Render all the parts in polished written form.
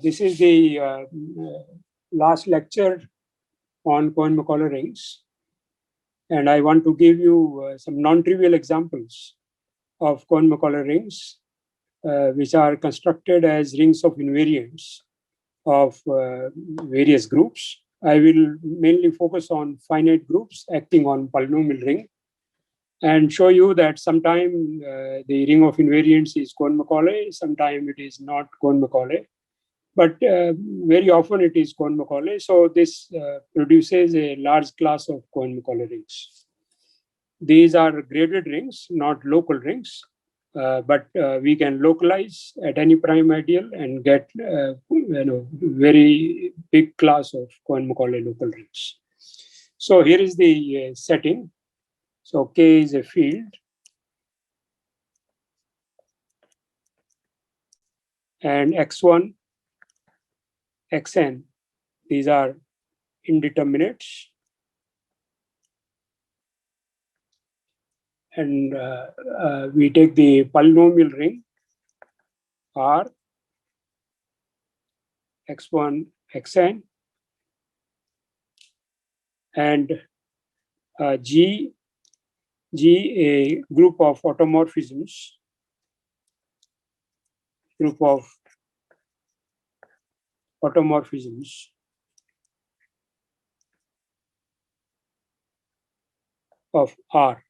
This is the last lecture on Cohen-Macaulay rings. And I want to give you some non-trivial examples of Cohen-Macaulay rings, which are constructed as rings of invariants of various groups. I will mainly focus on finite groups acting on polynomial ring and show you that sometime the ring of invariants is Cohen-Macaulay, sometime it is not Cohen-Macaulay, but very often it is Cohen-Macaulay. So this produces a large class of Cohen-Macaulay rings. These are graded rings, not local rings, but we can localize at any prime ideal and get very big class of Cohen-Macaulay local rings. So here is the setting. So K is a field, and X1, Xn, these are indeterminates. And we take the polynomial ring R, X1, Xn, and G, a group of automorphisms, of R.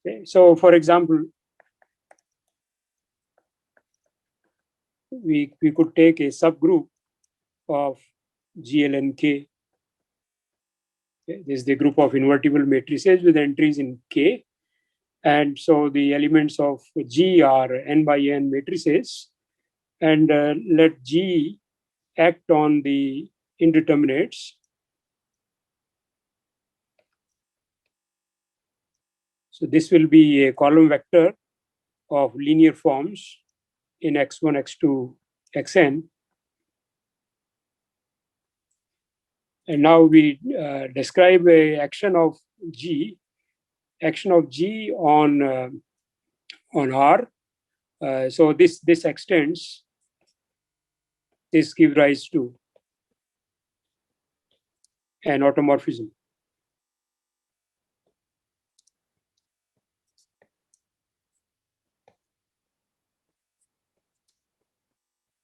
Okay. So, for example, we could take a subgroup of GLNK. Okay. This is the group of invertible matrices with entries in K. And so the elements of G are n by n matrices. And let G act on the indeterminates. So this will be a column vector of linear forms in X1, X2, Xn. And now we describe a action of G on R. So this extends. This gives rise to an automorphism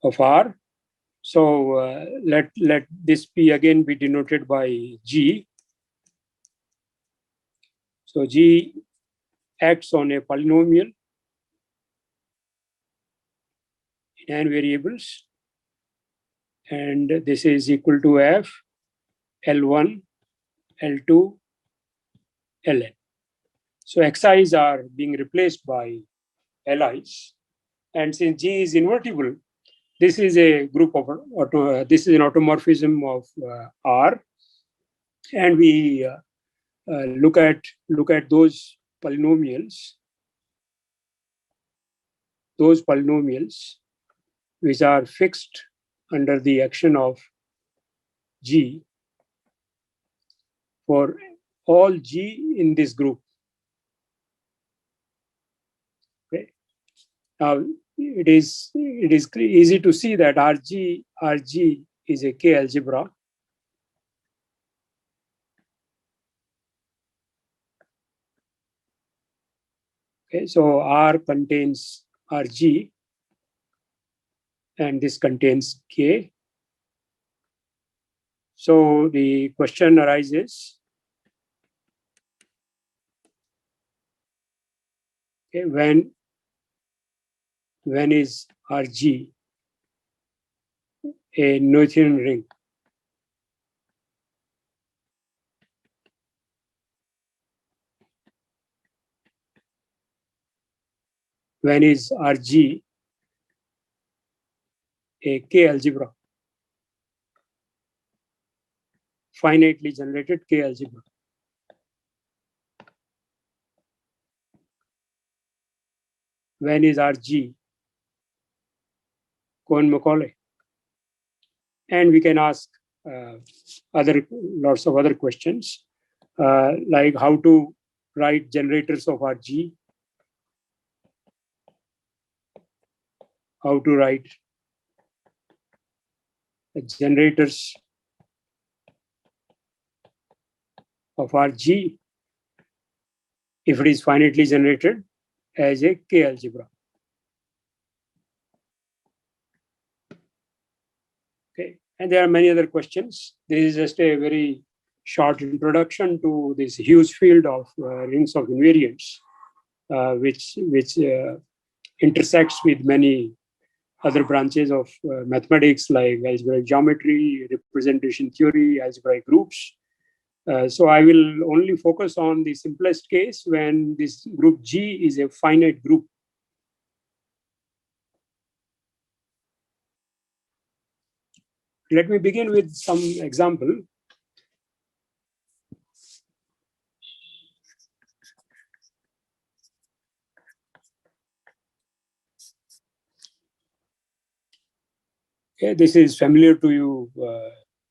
of R. So let this be again be denoted by G. So G acts on a polynomial in n variables, and this is equal to F, L1, L2, Ln. So Xi's are being replaced by Li's, and since G is invertible, this is a group of this is an automorphism of R, and we look at those polynomials which are fixed under the action of G for all G in this group. Okay. Now it is easy to see that RG is a K algebra. Okay, so R contains RG, and this contains K. So the question arises, okay, when is RG a Noetherian ring? When is RG a K algebra? Finitely generated K algebra. When is RG Cohen-Macaulay? And we can ask lots of other questions, like how to write generators of RG, how to write generators of our G, if it is finitely generated as a K algebra. Okay, and there are many other questions. This is just a very short introduction to this huge field of rings of invariants, which intersects with many other branches of mathematics like algebraic geometry, representation theory, algebraic groups. So I will only focus on the simplest case when this group G is a finite group. Let me begin with some example. Okay, this is familiar to you.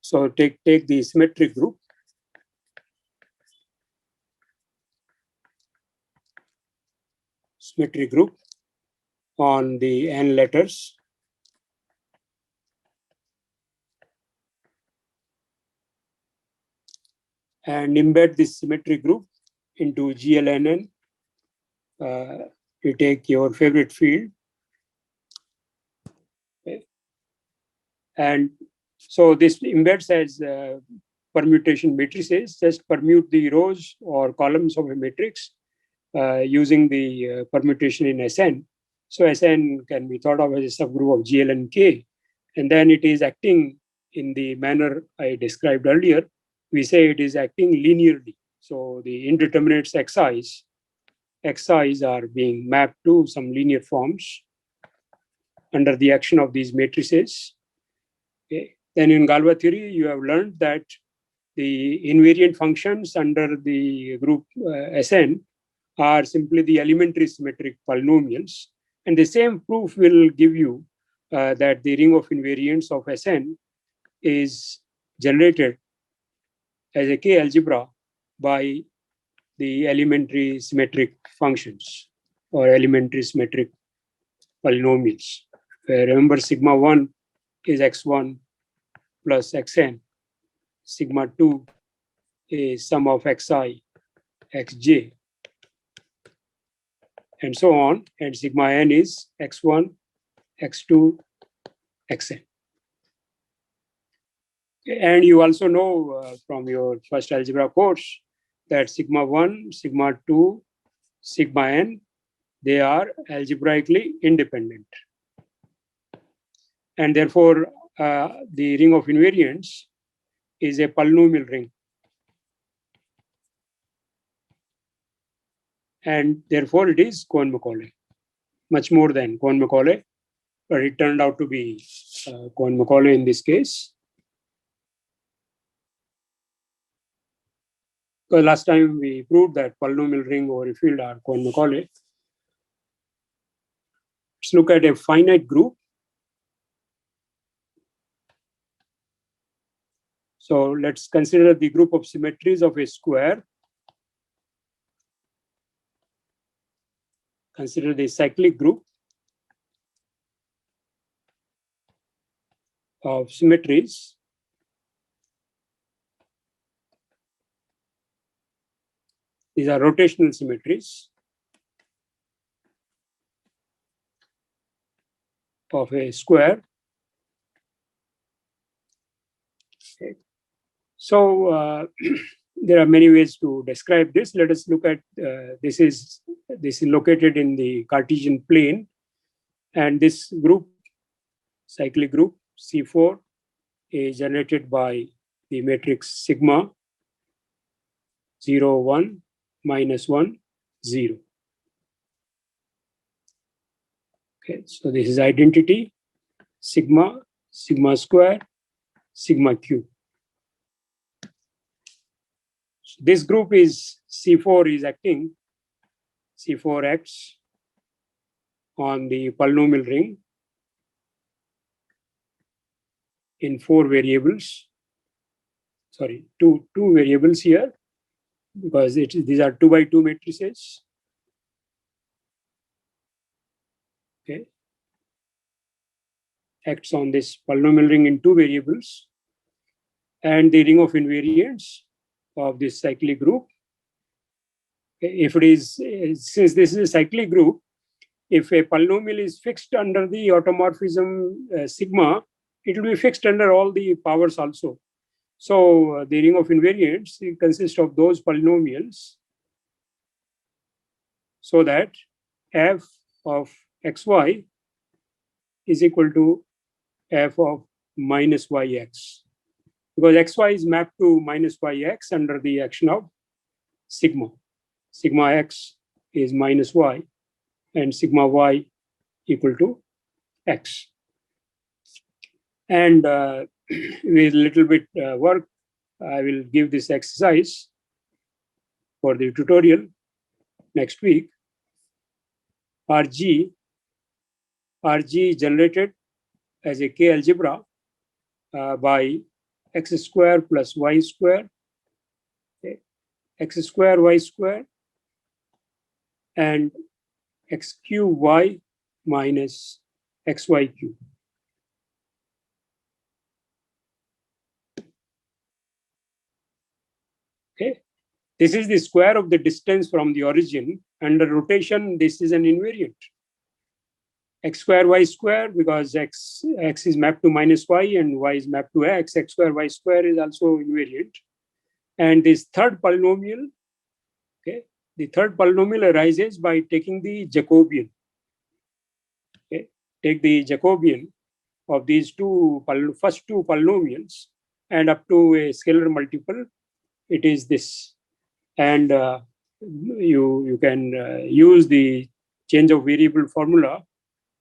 So take the symmetric group. Symmetric group on the n letters. And embed this symmetric group into GLNN. You take your favorite field. Okay. And so this embeds as permutation matrices. Just permute the rows or columns of a matrix using the permutation in Sn. So Sn can be thought of as a subgroup of GLNK. And then it is acting in the manner I described earlier. We say it is acting linearly. So the indeterminates xi's are being mapped to some linear forms under the action of these matrices. Okay. Then in Galois theory, you have learned that the invariant functions under the group Sn are simply the elementary symmetric polynomials. And the same proof will give you that the ring of invariants of Sn is generated as a K algebra by the elementary symmetric functions or elementary symmetric polynomials. Remember, sigma 1 is x1 plus xn. Sigma 2 is sum of xi, xj, and so on. And sigma n is x1, x2, xn. And you also know from your first algebra course that sigma 1, sigma 2, sigma n, they are algebraically independent. And therefore, the ring of invariants is a polynomial ring. And therefore, it is Cohen-Macaulay, much more than Cohen-Macaulay, but it turned out to be Cohen-Macaulay in this case. Because last time we proved that polynomial ring over a field are Cohen-Macaulay. Let's look at a finite group. So let's consider the group of symmetries of a square. Consider the cyclic group of symmetries. These are rotational symmetries of a square. Okay. So there are many ways to describe this. Let us look at this is located in the Cartesian plane, and this group, cyclic group C4, is generated by the matrix sigma 0, 1, minus 1, 0. Okay, so this is identity sigma, sigma square, sigma cube. So this group is C4 is acting C4x on the polynomial ring in 4 variables. Sorry, two variables here, because these are 2 by 2 matrices. Okay. acts on this polynomial ring in two variables, and the ring of invariants of this cyclic group. If it is, since this is a cyclic group, if a polynomial is fixed under the automorphism sigma, it will be fixed under all the powers also. So the ring of invariants consists of those polynomials, so that f of xy is equal to f of minus yx, because xy is mapped to minus yx under the action of sigma. Sigma x is minus y, and sigma y equal to x. And with a little bit work, I will give this exercise for the tutorial next week. RG is generated as a K algebra by x square plus y square, okay, x square y square, and x cube y minus xy cube. Okay, this is the square of the distance from the origin. Under rotation, this is an invariant. X square y square, because x is mapped to minus y and y is mapped to x square y square is also invariant. And this third polynomial, okay, the third polynomial arises by taking the Jacobian. Okay, take the Jacobian of these first two polynomials, and up to a scalar multiple, it is this. And you can use the change of variable formula.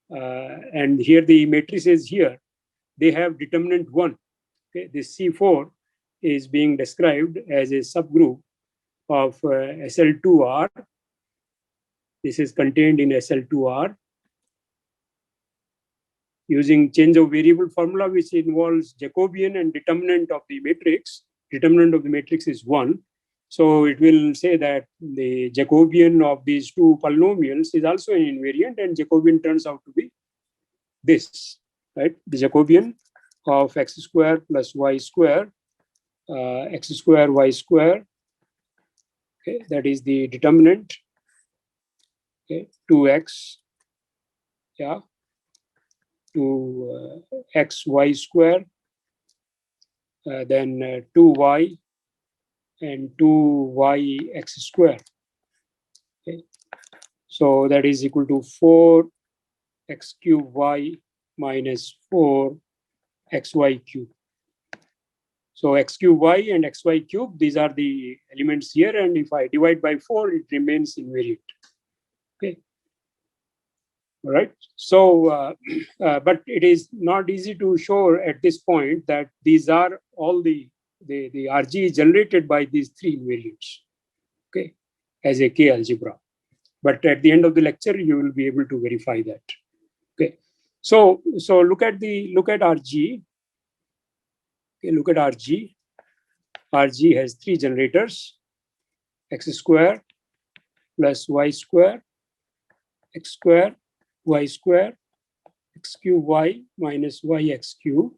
And here the matrices here, they have determinant 1. Okay, this C4 is being described as a subgroup of SL2R. This is contained in SL2R using change of variable formula, which involves Jacobian and determinant of the matrix. Determinant of the matrix is 1. So it will say that the Jacobian of these two polynomials is also an invariant, and Jacobian turns out to be this, right? The Jacobian of x square plus y square, x square y square, okay, that is the determinant, okay, 2x, yeah, to x y square, then 2y and 2y x square. Okay. So that is equal to 4 x cube y minus 4 xy cube. So x cube y and xy cube, these are the elements here, and if I divide by 4, it remains invariant. Okay. All right. So, but it is not easy to show at this point that these are all the RG is generated by these three invariants, okay, as a K algebra. But at the end of the lecture, you will be able to verify that. Okay. So look at RG. Okay, look at RG. RG has three generators: x square plus y square, x square, y square, x cube y minus yx cube.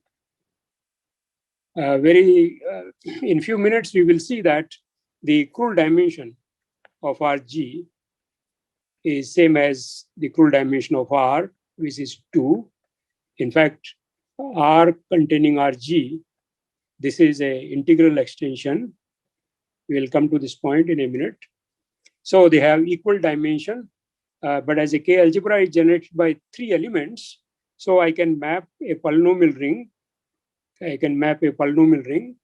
In few minutes, we will see that the Krull dimension of RG is same as the Krull dimension of R, which is 2. In fact, R containing RG, this is an integral extension. We will come to this point in a minute. So they have equal dimension, but as a K algebra is generated by 3 elements, so I can map a polynomial ring. I can map a polynomial ring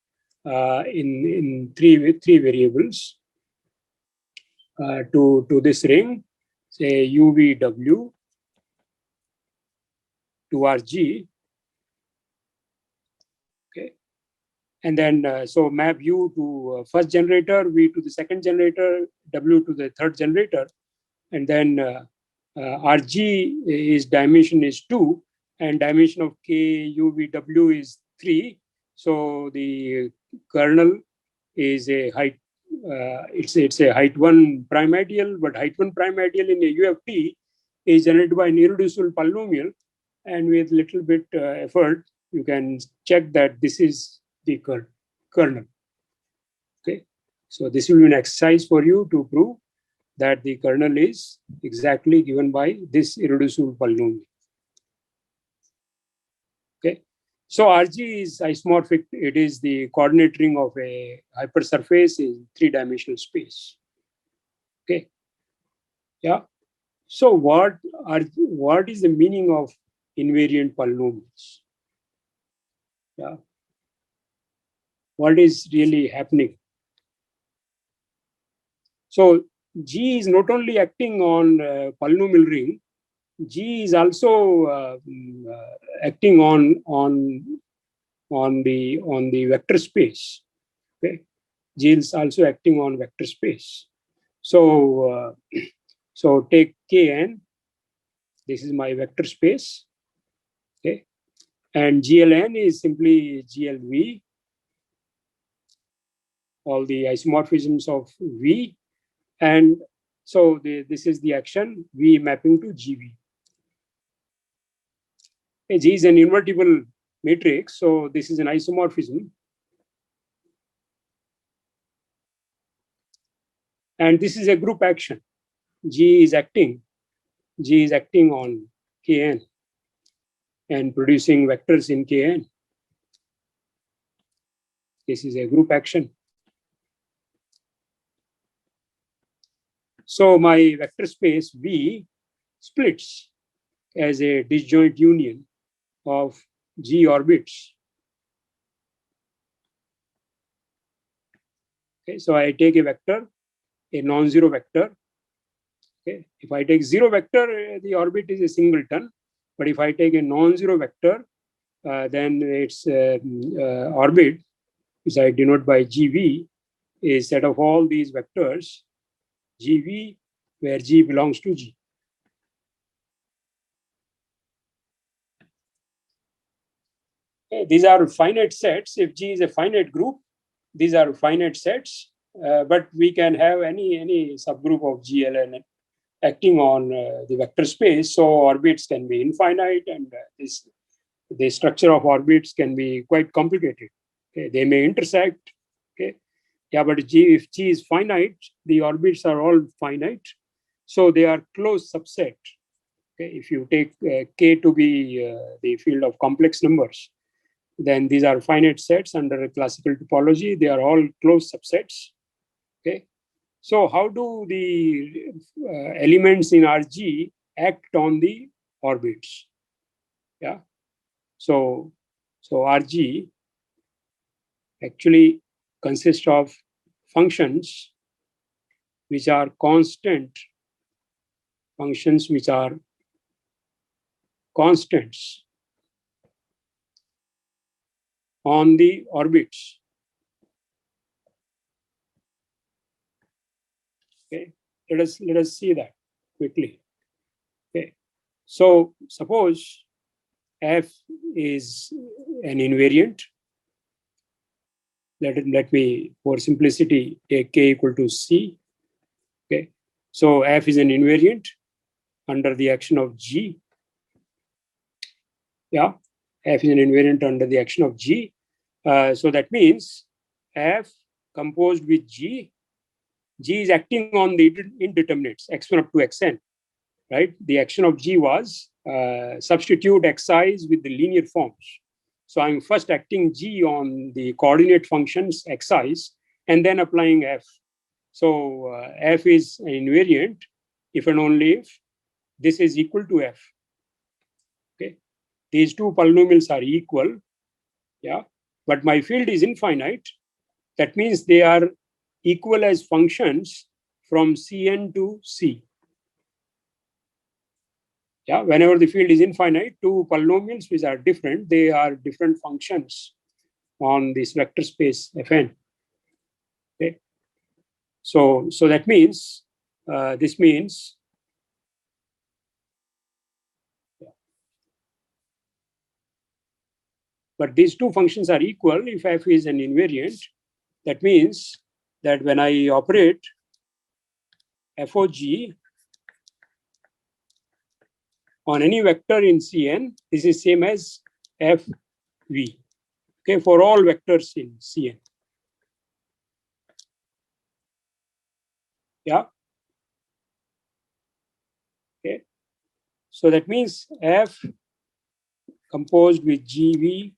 in three variables to this ring, say UVW to RG. Okay, and then so map U to first generator, V to the second generator, W to the third generator, and then RG is dimension is 2, and dimension of K UVW is 3. So the kernel is a height. It's a height 1 prime ideal, but height 1 prime ideal in a UFT is generated by an irreducible polynomial. and with little bit effort, you can check that this is the kernel. Okay, so this will be an exercise for you to prove that the kernel is exactly given by this irreducible polynomial. Okay, so RG is isomorphic. It is the coordinate ring of a hypersurface in three-dimensional space. Okay, yeah. So what is the meaning of invariant polynomials? Yeah, what is really happening? So G is not only acting on polynomial ring, G is also acting on the vector space. Okay, G is also acting on vector space. So so take Kn. This is my vector space. Okay, and GLN is simply GLV. All the isomorphisms of V, and so this is the action V mapping to GV. G is an invertible matrix, so this is an isomorphism. And this is a group action. G is acting on Kn and producing vectors in Kn. This is a group action. So my vector space V splits as a disjoint union of G orbits. Okay, so I take a vector, a non-zero vector. Okay, if I take zero vector, the orbit is a singleton. But if I take a non-zero vector, then its orbit, which I denote by GV, is set of all these vectors, GV, where G belongs to G. Okay, these are finite sets. If G is a finite group, these are finite sets, but we can have any subgroup of GLN acting on the vector space. So orbits can be infinite, and the structure of orbits can be quite complicated. Okay, they may intersect. Okay, yeah, but if G is finite, the orbits are all finite, so they are closed subset. Okay, if you take K to be the field of complex numbers, then these are finite sets under a classical topology. They are all closed subsets. Okay, so how do the elements in RG act on the orbits? Yeah, so RG actually consists of functions which are constant, functions which are constants on the orbits. Okay, let us see that quickly. Okay, so suppose F is an invariant. Let me, for simplicity, take K equal to C. Okay, so F is an invariant under the action of G. Yeah, F is an invariant under the action of G. So that means F composed with G is acting on the indeterminates, x1 up to xn, right? The action of G was substitute xi's with the linear forms. So I'm first acting G on the coordinate functions xi's and then applying F. So F is an invariant if and only if this is equal to F. Okay, these two polynomials are equal. Yeah, but my field is infinite. That means they are equal as functions from Cn to C. Yeah, whenever the field is infinite, two polynomials which are different, they are different functions on this vector space Fn. Okay, so that means this means but these two functions are equal if F is an invariant. That means that when I operate FOG, on any vector in Cn, this is same as Fv. Okay, for all vectors in Cn. Yeah. Okay. So that means F composed with Gv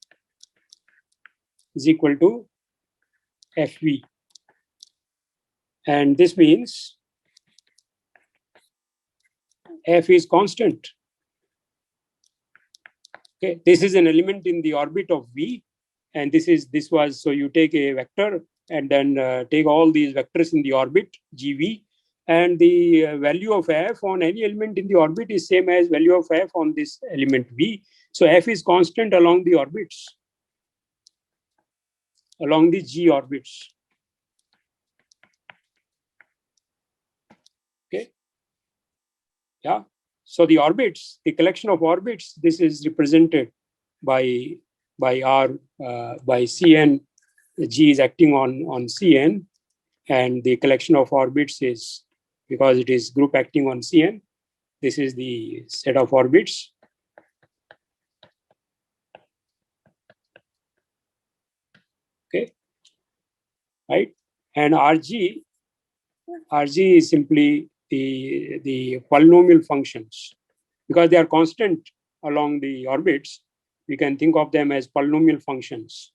is equal to Fv. And this means F is constant. Okay, this is an element in the orbit of V, and this was, so you take a vector and then take all these vectors in the orbit GV, and the value of F on any element in the orbit is same as value of F on this element V. So F is constant along the orbits, along the G orbits. Okay. Yeah. So the orbits, the collection of orbits, this is represented by R by Cn. G is acting on Cn, and the collection of orbits is, because it is group acting on Cn, this is the set of orbits. Okay, right? And Rg is simply the polynomial functions, because they are constant along the orbits. We can think of them as polynomial functions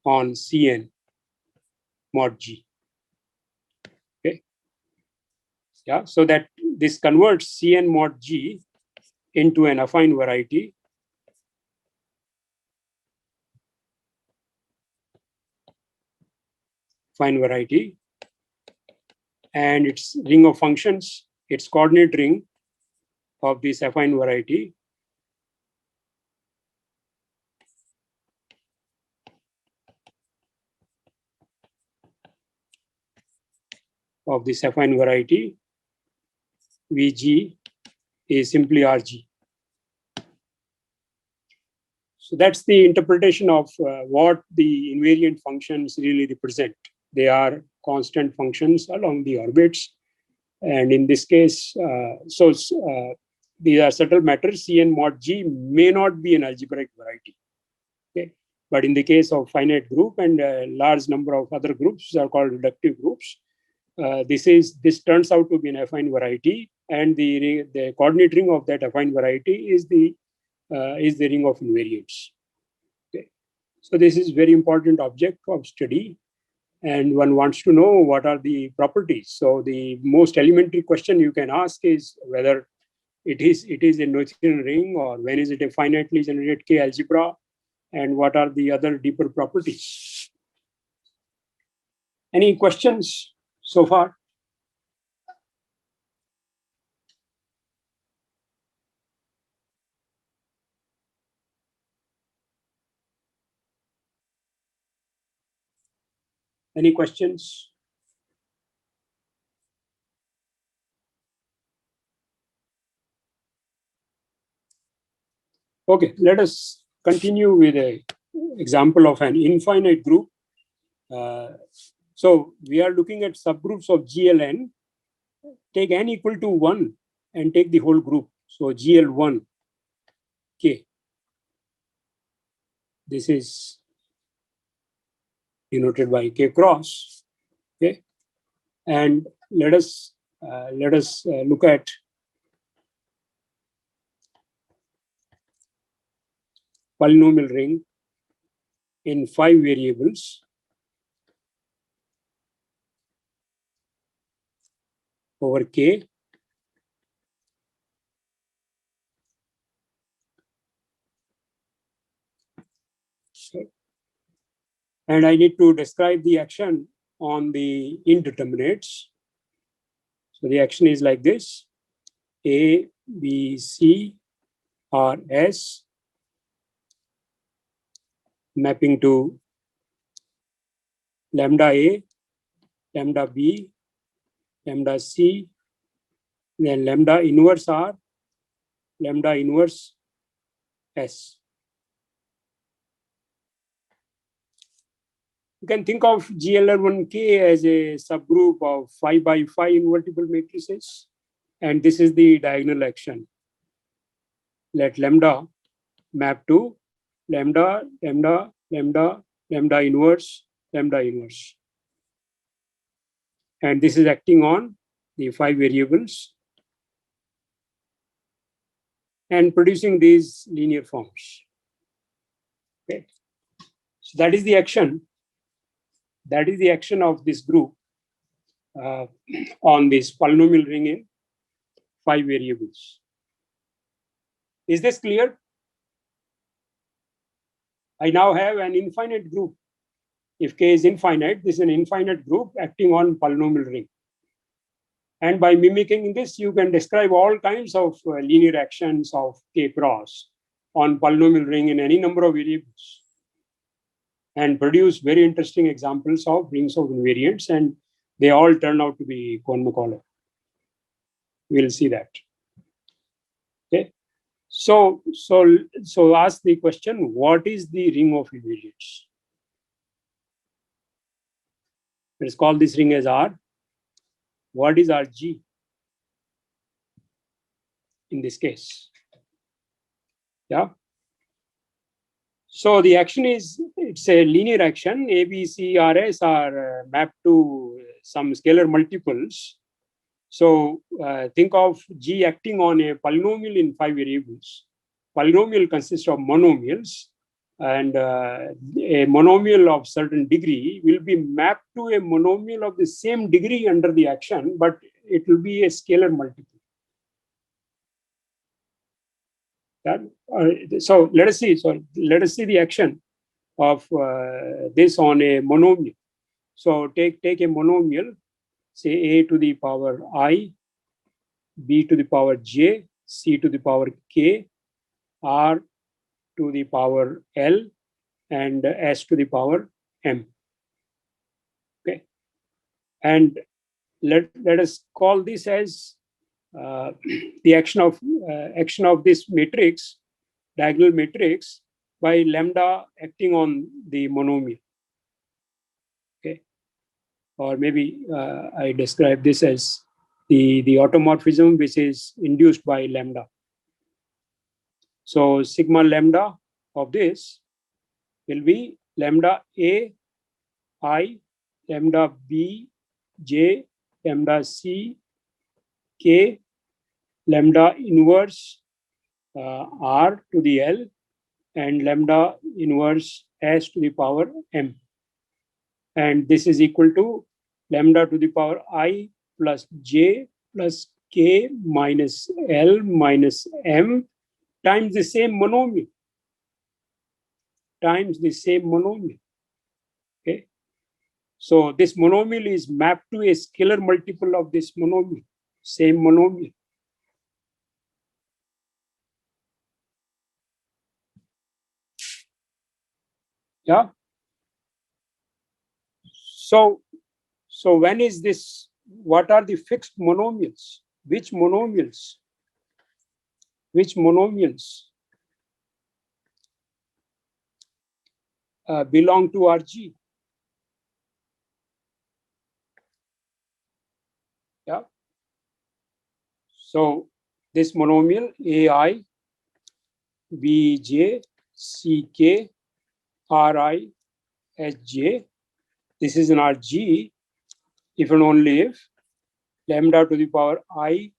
on Cn mod G. Okay, yeah. So that this converts Cn mod G into an affine variety. Affine variety, and its ring of functions, its coordinate ring of this affine variety Vg is simply Rg. So that's the interpretation of what the invariant functions really represent. They are constant functions along the orbits, and in this case, these are subtle matters. Cn mod G may not be an algebraic variety. Okay, but in the case of finite group and a large number of other groups are called reductive groups, this turns out to be an affine variety, and the coordinate ring of that affine variety is the ring of invariants. Okay, so this is very important object of study, and one wants to know what are the properties. So the most elementary question you can ask is whether it is a Noetherian ring, or when is it a finitely generated K algebra, and what are the other deeper properties. Any questions so far? Any questions? Okay, let us continue with an example of an infinite group. So we are looking at subgroups of GLN. Take n equal to 1 and take the whole group. So GL1 K. This is denoted by K cross. Okay, and let us look at polynomial ring in 5 variables over K. And I need to describe the action on the indeterminates. So the action is like this: A, B, C are S, mapping to lambda A, lambda B, lambda C, then lambda inverse R, lambda inverse S. You can think of GLR1K as a subgroup of 5 by 5 invertible matrices, and this is the diagonal action. let lambda map to lambda, lambda, lambda, lambda inverse, lambda inverse. And this is acting on the 5 variables and producing these linear forms. Okay. So that is the action. That is the action of this group on this polynomial ring in 5 variables. Is this clear? I now have an infinite group. If K is infinite, this is an infinite group acting on polynomial ring. And by mimicking this, you can describe all kinds of linear actions of K cross on polynomial ring in any number of variables and produce very interesting examples of rings of invariants, and they all turn out to be Cohen-Macaulay. We'll see that. Okay. So ask the question, what is the ring of invariants? Let's call this ring as R. What is Rg in this case? Yeah. So the action is, it's a linear action. A, B, C, R, S are mapped to some scalar multiples. So think of G acting on a polynomial in 5 variables. Polynomial consists of monomials, and a monomial of certain degree will be mapped to a monomial of the same degree under the action, but it will be a scalar multiple. So let us see. So let us see the action of this on a monomial. So take a monomial, say a to the power I, b to the power j, c to the power k, r to the power l, and s to the power m. Okay, and let us call this as the action of this matrix, diagonal matrix, by lambda acting on the monomial. Okay, or maybe I describe this as the automorphism which is induced by lambda. So sigma lambda of this will be lambda a I, lambda b j, lambda c k, lambda inverse r to the l, and lambda inverse s to the power m. And this is equal to lambda to the power I plus j plus k minus l minus m times the same monomial. Okay. So this monomial is mapped to a scalar multiple of this monomial, same monomial. Yeah. So when is this? What are the fixed monomials? Which monomials? Belong to Rg? Yeah. So this monomial ai, bj, ck, ri, sj. This is an Rg if and only if lambda to the power I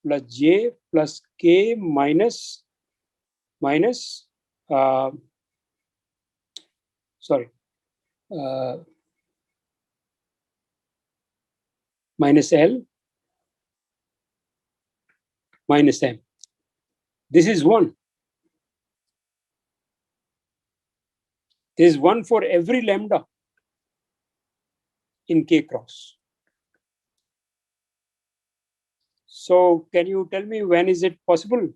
plus j plus k minus minus L minus m. This is 1. This is 1 for every lambda in K cross. So can you tell me when is it possible?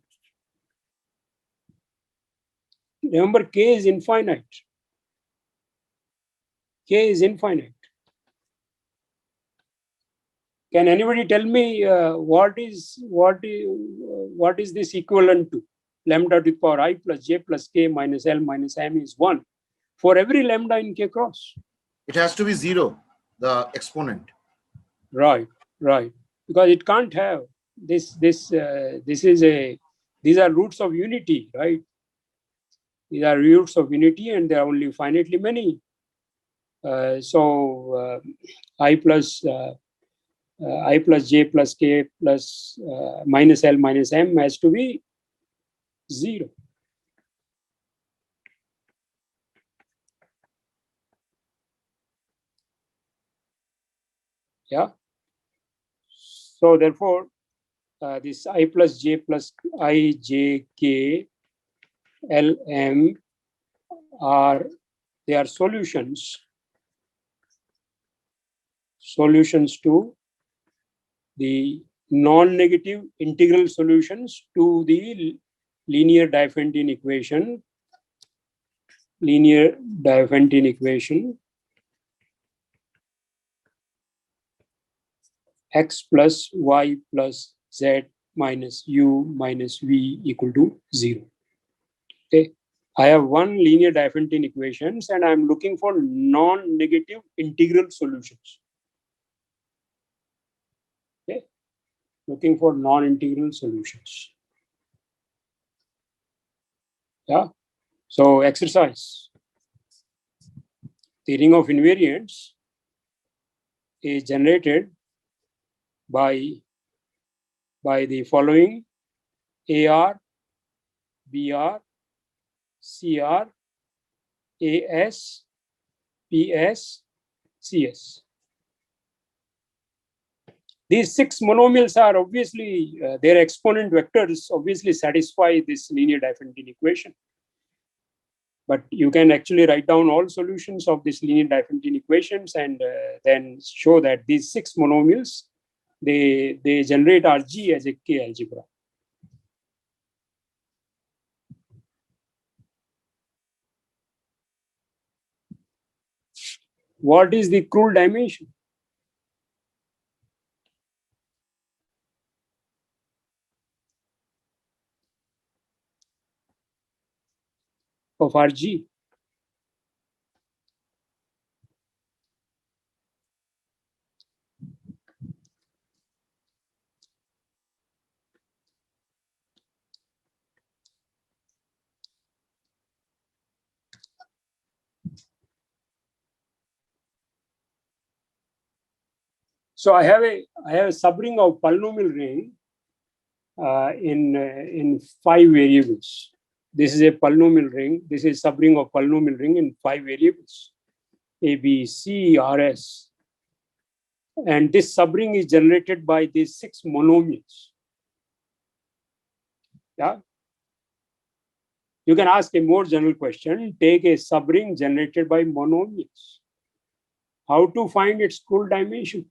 Remember, K is infinite. K is infinite. Can anybody tell me what is this equivalent to? Lambda to the power I plus j plus k minus L minus m is 1 for every lambda in K cross. It has to be 0, the exponent. Right. Because it can't have this. This is These are roots of unity, right? These are roots of unity, and there are only finitely many. So I plus j plus k plus minus L minus M has to be 0. Yeah. So therefore, this I plus j plus I j k L M are, they are solutions to the non-negative integral solutions to the linear Diophantine equation. X plus y plus z minus u minus v equal to 0. Okay. I have one linear Diophantine equations and I'm looking for non-negative integral solutions. Okay. Looking for non-integral solutions. Yeah. So exercise. The ring of invariants is generated by the following: AR, BR, CR, AS, PS, CS. These 6 monomials are obviously, their exponent vectors obviously satisfy this linear Diophantine equation. But you can actually write down all solutions of this linear Diophantine equations and then show that these 6 monomials, they generate RG as a K algebra. What is the Krull dimension of RG? So I have a subring of polynomial ring in 5 variables. This is a polynomial ring. This is subring of polynomial ring in 5 variables: A, B, C, R, S. And this subring is generated by these 6 monomials. Yeah. You can ask a more general question. Take a subring generated by monomials. How to find its Krull dimension?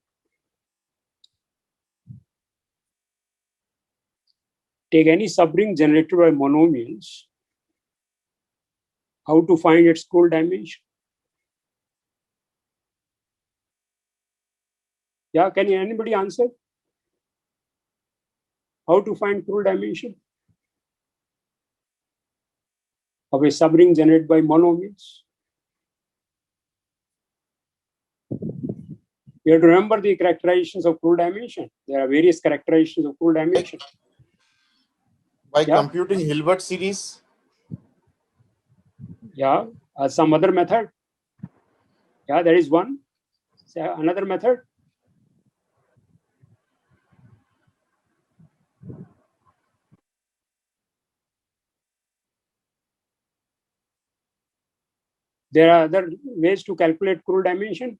Take any subring generated by monomials. How to find its Krull dimension? Yeah, can anybody answer? How to find Krull dimension of a subring generated by monomials? You have to remember the characterizations of Krull dimension. There are various characterizations of Krull dimension. By computing Hilbert series? Yeah, some other method. Yeah, there is one. Another method. There are other ways to calculate Krull dimension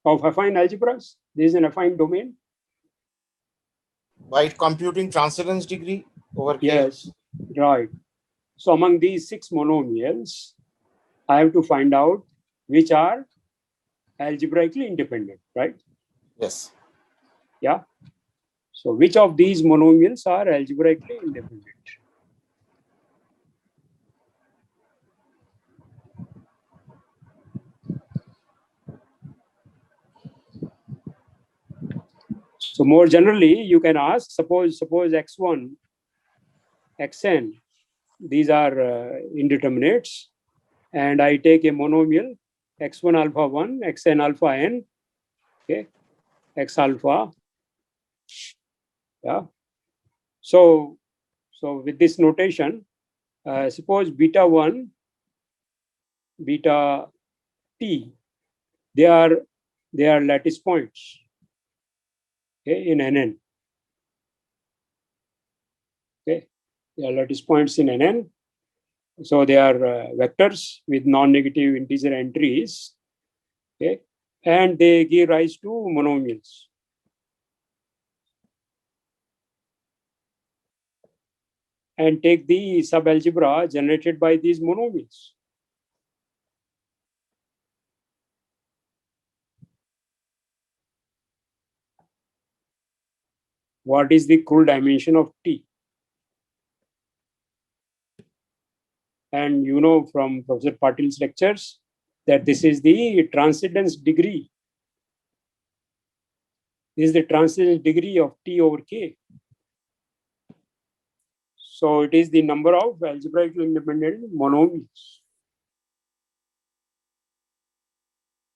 of affine algebras. This is an affine domain. By computing transcendence degree over K. Yes, right. So among these 6 monomials, I have to find out which are algebraically independent, right? Yes. Yeah. So which of these monomials are algebraically independent? So more generally, you can ask, suppose x1, xn, these are indeterminates, and I take a monomial x1 alpha 1, xn alpha n, okay, x alpha. Yeah. So So with this notation, suppose beta 1, beta t, they are lattice points, okay, in NN. Okay, they are lattice points in NN. So they are vectors with non-negative integer entries. Okay, and they give rise to monomials. And take the subalgebra generated by these monomials. What is the Krull dimension of T? And you know from Professor Patil's lectures that this is the transcendence degree. This is the transcendence degree of T over K. So it is the number of algebraically independent monomials.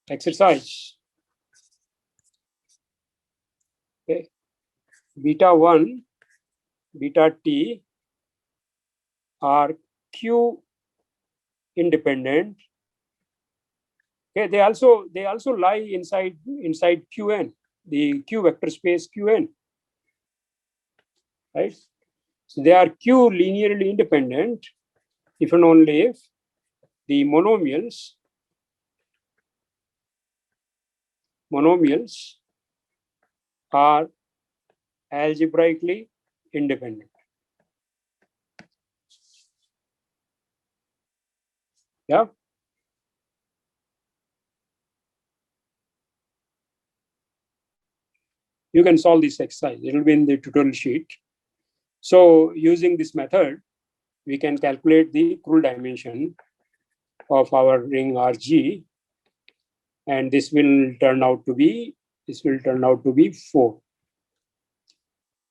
Exercise. Okay. Beta 1, beta T are Q independent. Okay. They also lie inside Qn, the Q vector space Qn. Right? So they are Q linearly independent if and only if the monomials are algebraically independent. Yeah. You can solve this exercise. It will be in the tutorial sheet. So using this method, we can calculate the Krull dimension of our ring RG, and this will turn out to be 4.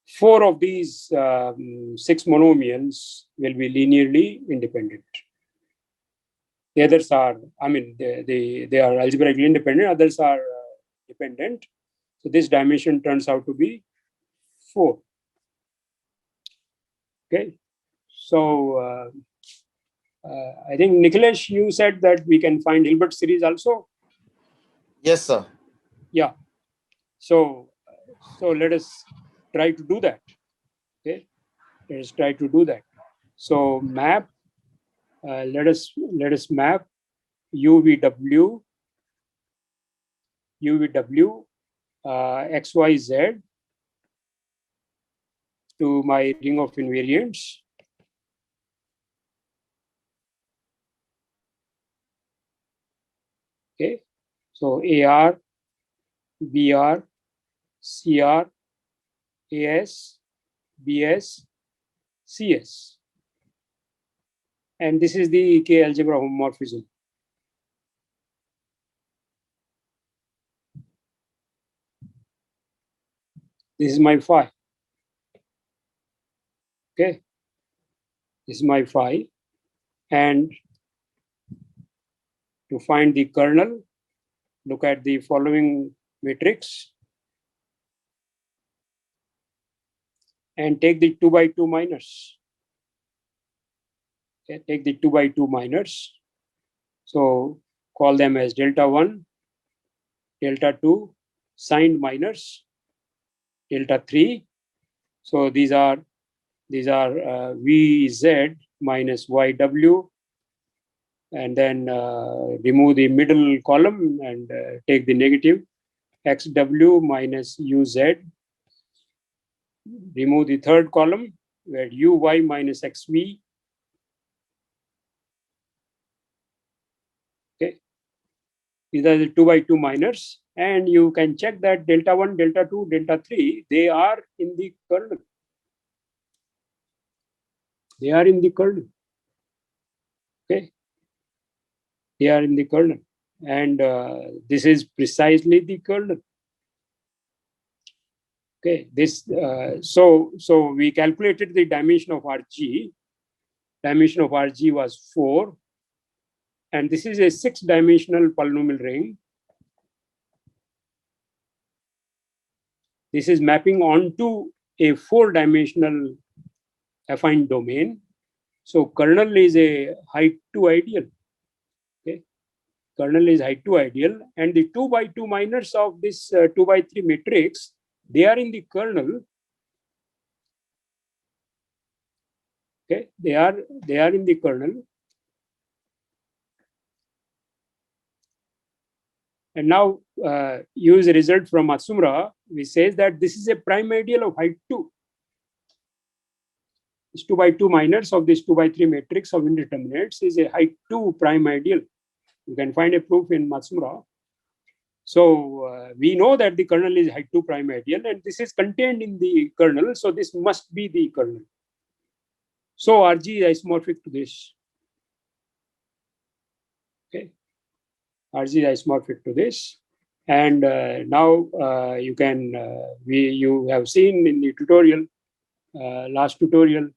4 of these 6 monomials will be linearly independent. The others are, they are algebraically independent. Others are dependent. So this dimension turns out to be 4. Okay. So I think Nikhilesh, you said that we can find Hilbert series also. Yes, sir. Yeah. So let us try to do that. Okay. Let us try to do that. So map. Let us map UVW XYZ to my ring of invariants. Okay. So AR, BR, CR, AS, BS, CS. And this is the K algebra homomorphism. This is my phi. Okay. This is my phi. And to find the kernel, look at the following matrix and take the 2 by 2 minors. Okay, take the 2 by 2 minors. So call them as delta 1, delta 2, signed minors, delta 3. So these are VZ minus YW, and then remove the middle column and take the negative XW minus UZ. Remove the third column where UY minus XV. Okay. These are the 2 by 2 minors, and you can check that delta 1, delta 2, delta 3, they are in the kernel. They are in the kernel. Okay. They are in the kernel. And this is precisely the kernel. Okay. This so we calculated the dimension of RG. Dimension of RG was 4. And this is a 6-dimensional polynomial ring. This is mapping onto a 4-dimensional affine domain. So kernel is a height 2 ideal. Okay, kernel is height 2 ideal, and the 2 by 2 minors of this 2 by 3 matrix, they are in the kernel. Okay, they are in the kernel. And now use a result from Matsumura, which says that this is a prime ideal of height 2. This 2 by 2 minors of this 2 by 3 matrix of indeterminates is a height 2 prime ideal. You can find a proof in Matsumura. So we know that the kernel is height 2 prime ideal, and this is contained in the kernel. So this must be the kernel. So RG is isomorphic to this. Okay, RG is isomorphic to this. And now you can you have seen in the tutorial, last tutorial,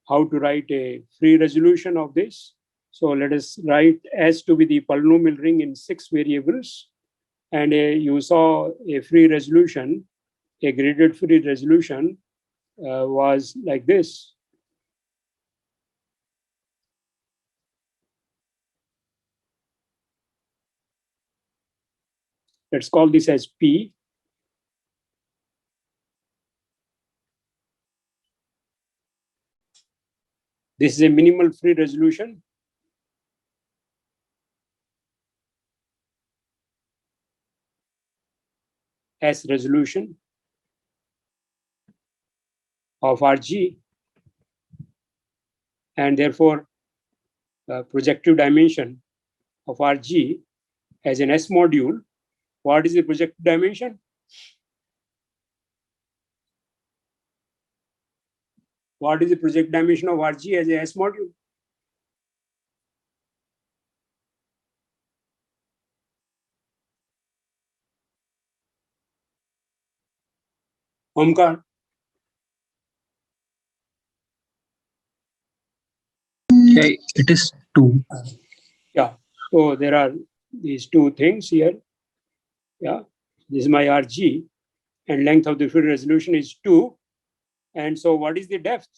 how to write a free resolution of this. So let us write S to be the polynomial ring in 6 variables. And you saw a free resolution, a graded free resolution was like this. Let's call this as P. This is a minimal free resolution. S resolution of RG, and therefore projective dimension of RG as an S module. What is the projective dimension? What is the projective dimension of RG as a S module? Omkar. Okay, it is 2. Yeah. So there are these two things here. Yeah. This is my RG, and length of the free resolution is 2. And so what is the depth?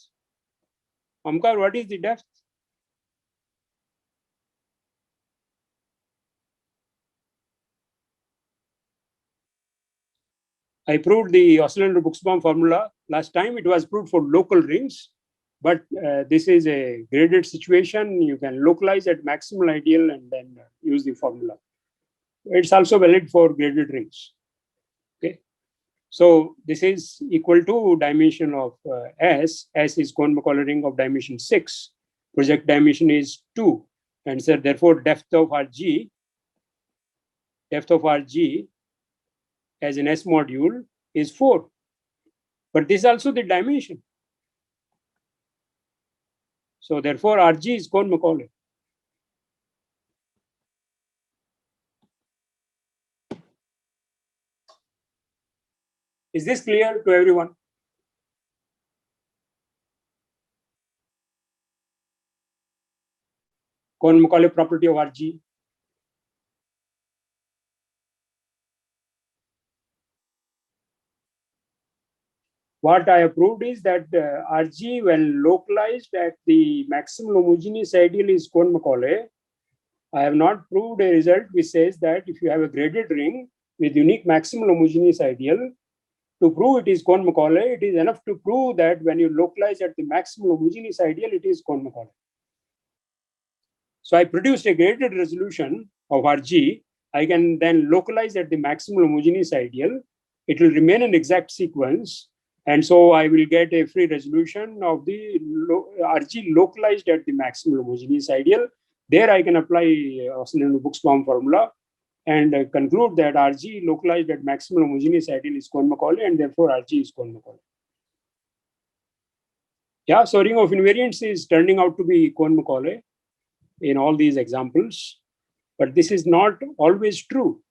Omkar, what is the depth? I proved the Osler-Buxbaum formula last time. It was proved for local rings, but this is a graded situation. You can localize at maximal ideal and then use the formula. It's also valid for graded rings. Okay, so this is equal to dimension of S. S is Cohen-Macaulay ring of dimension 6. Project dimension is 2, and so therefore depth of RG as an S module is 4. But this is also the dimension. So therefore, RG is Cohen-Macaulay. Is this clear to everyone? Cohen-Macaulay property of RG. What I have proved is that RG, when localized at the maximal homogeneous ideal, is Cohen-Macaulay. I have not proved a result which says that if you have a graded ring with unique maximal homogeneous ideal, to prove it is Cohen-Macaulay, it is enough to prove that when you localize at the maximal homogeneous ideal, it is Cohen-Macaulay. So I produced a graded resolution of RG. I can then localize at the maximal homogeneous ideal. It will remain an exact sequence. And so I will get a free resolution of the RG localized at the maximal homogeneous ideal. There I can apply Osler-Buxbaum formula and conclude that RG localized at maximal homogeneous ideal is Cohen-Macaulay, and therefore RG is Cohen-Macaulay. Yeah, so ring of invariants is turning out to be Cohen-Macaulay in all these examples, but this is not always true.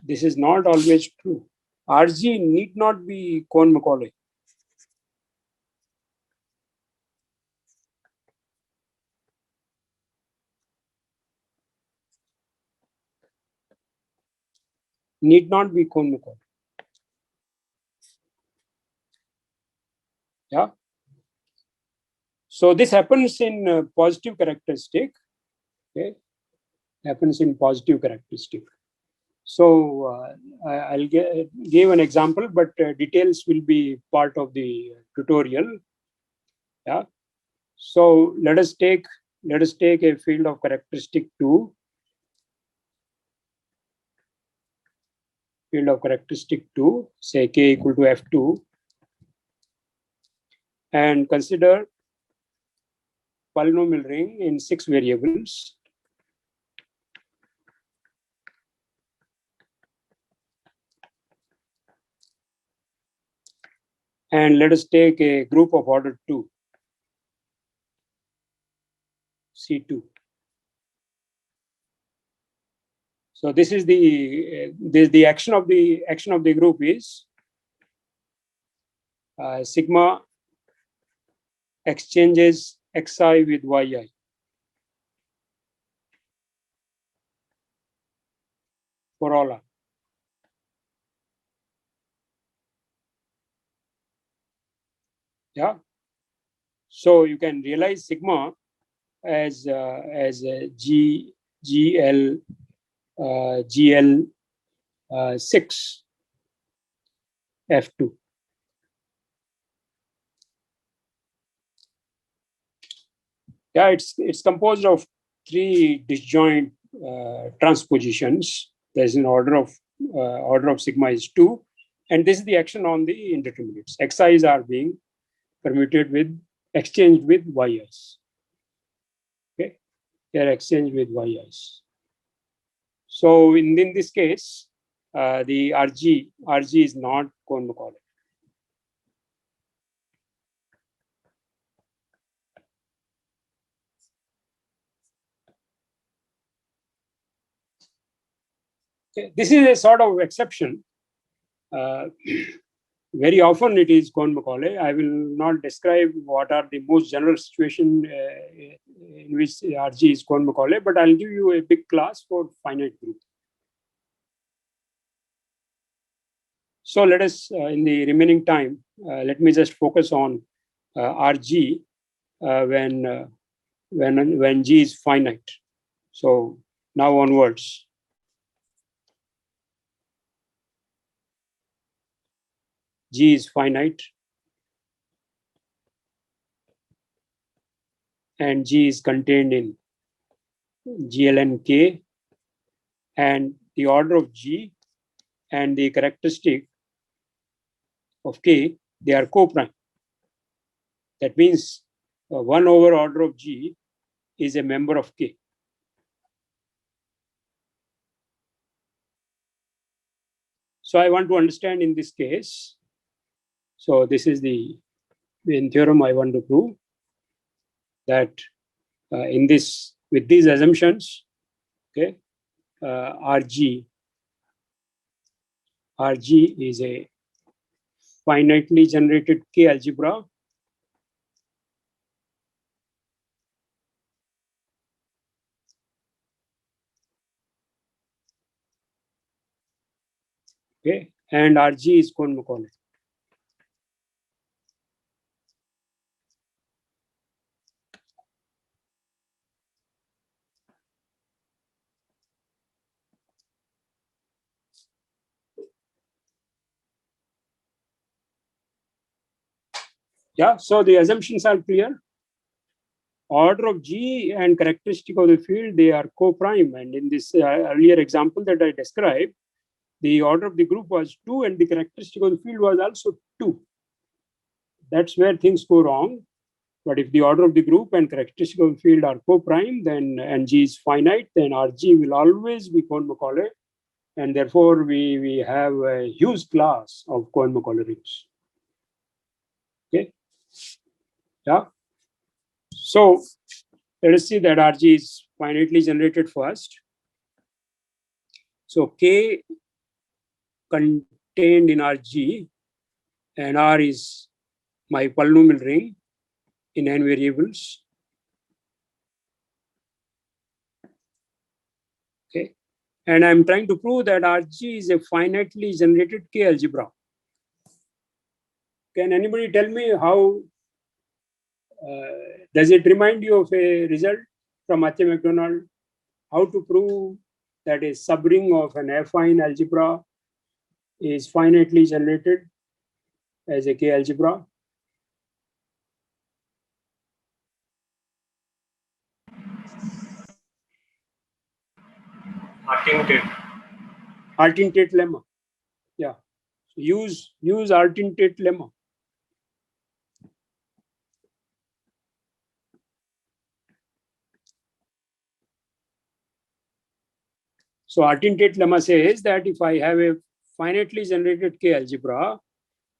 This is not always true. RG need not be Cohen-Macaulay. Need not be Cohen-Macaulay. Yeah. So this happens in positive characteristic. Okay, happens in positive characteristic. So I'll give an example, but details will be part of the tutorial. Yeah. So let us take a field of characteristic 2. Field of characteristic 2, say k equal to f2, and consider polynomial ring in 6 variables. And let us take a group of order 2, C2. So this is the action of the group is sigma exchanges xi with yi for all r. Yeah. So you can realize sigma as G GL GL 6 F2. Yeah, it's composed of 3 disjoint transpositions. There's an order of sigma is 2, and this is the action on the indeterminates. Xi's are being permuted with exchanged with yi's. Okay, they are exchanged with yi's. So in this case, the RG is not Cohen-Macaulay. Okay. This is a sort of exception. Very often it is Cohen-Macaulay. I will not describe what are the most general situation in which RG is Cohen-Macaulay, but I'll give you a big class for finite group. So let us, in the remaining time, let me just focus on RG when G is finite. So now onwards. G is finite and G is contained in GLN K, and the order of G and the characteristic of K, they are co-prime. That means 1 over order of G is a member of K. So I want to understand in this case. So this is the main theorem I want to prove, that with these assumptions, okay, RG is a finitely generated K algebra okay, and RG is Cohen-Macaulay. Yeah, so the assumptions are clear. Order of G and characteristic of the field, they are co-prime. And in this earlier example that I described, the order of the group was 2 and the characteristic of the field was also 2. That's where things go wrong. But if the order of the group and characteristic of the field are co-prime, then and G is finite, then RG will always be Cohen-Macaulay. And therefore, we have a huge class of Cohen-Macaulay rings. Okay. Yeah. So let us see that RG is finitely generated first. So K contained in RG, and R is my polynomial ring in n variables. Okay. And I'm trying to prove that RG is a finitely generated K algebra. Can anybody tell me how, does it remind you of a result from Matthew MacDonald? How to prove that a subring of an affine algebra is finitely generated as a K algebra? Artin-Tate lemma. Yeah. Use Artin-Tate lemma. So Artin-Tate lemma says that if I have a finitely generated K algebra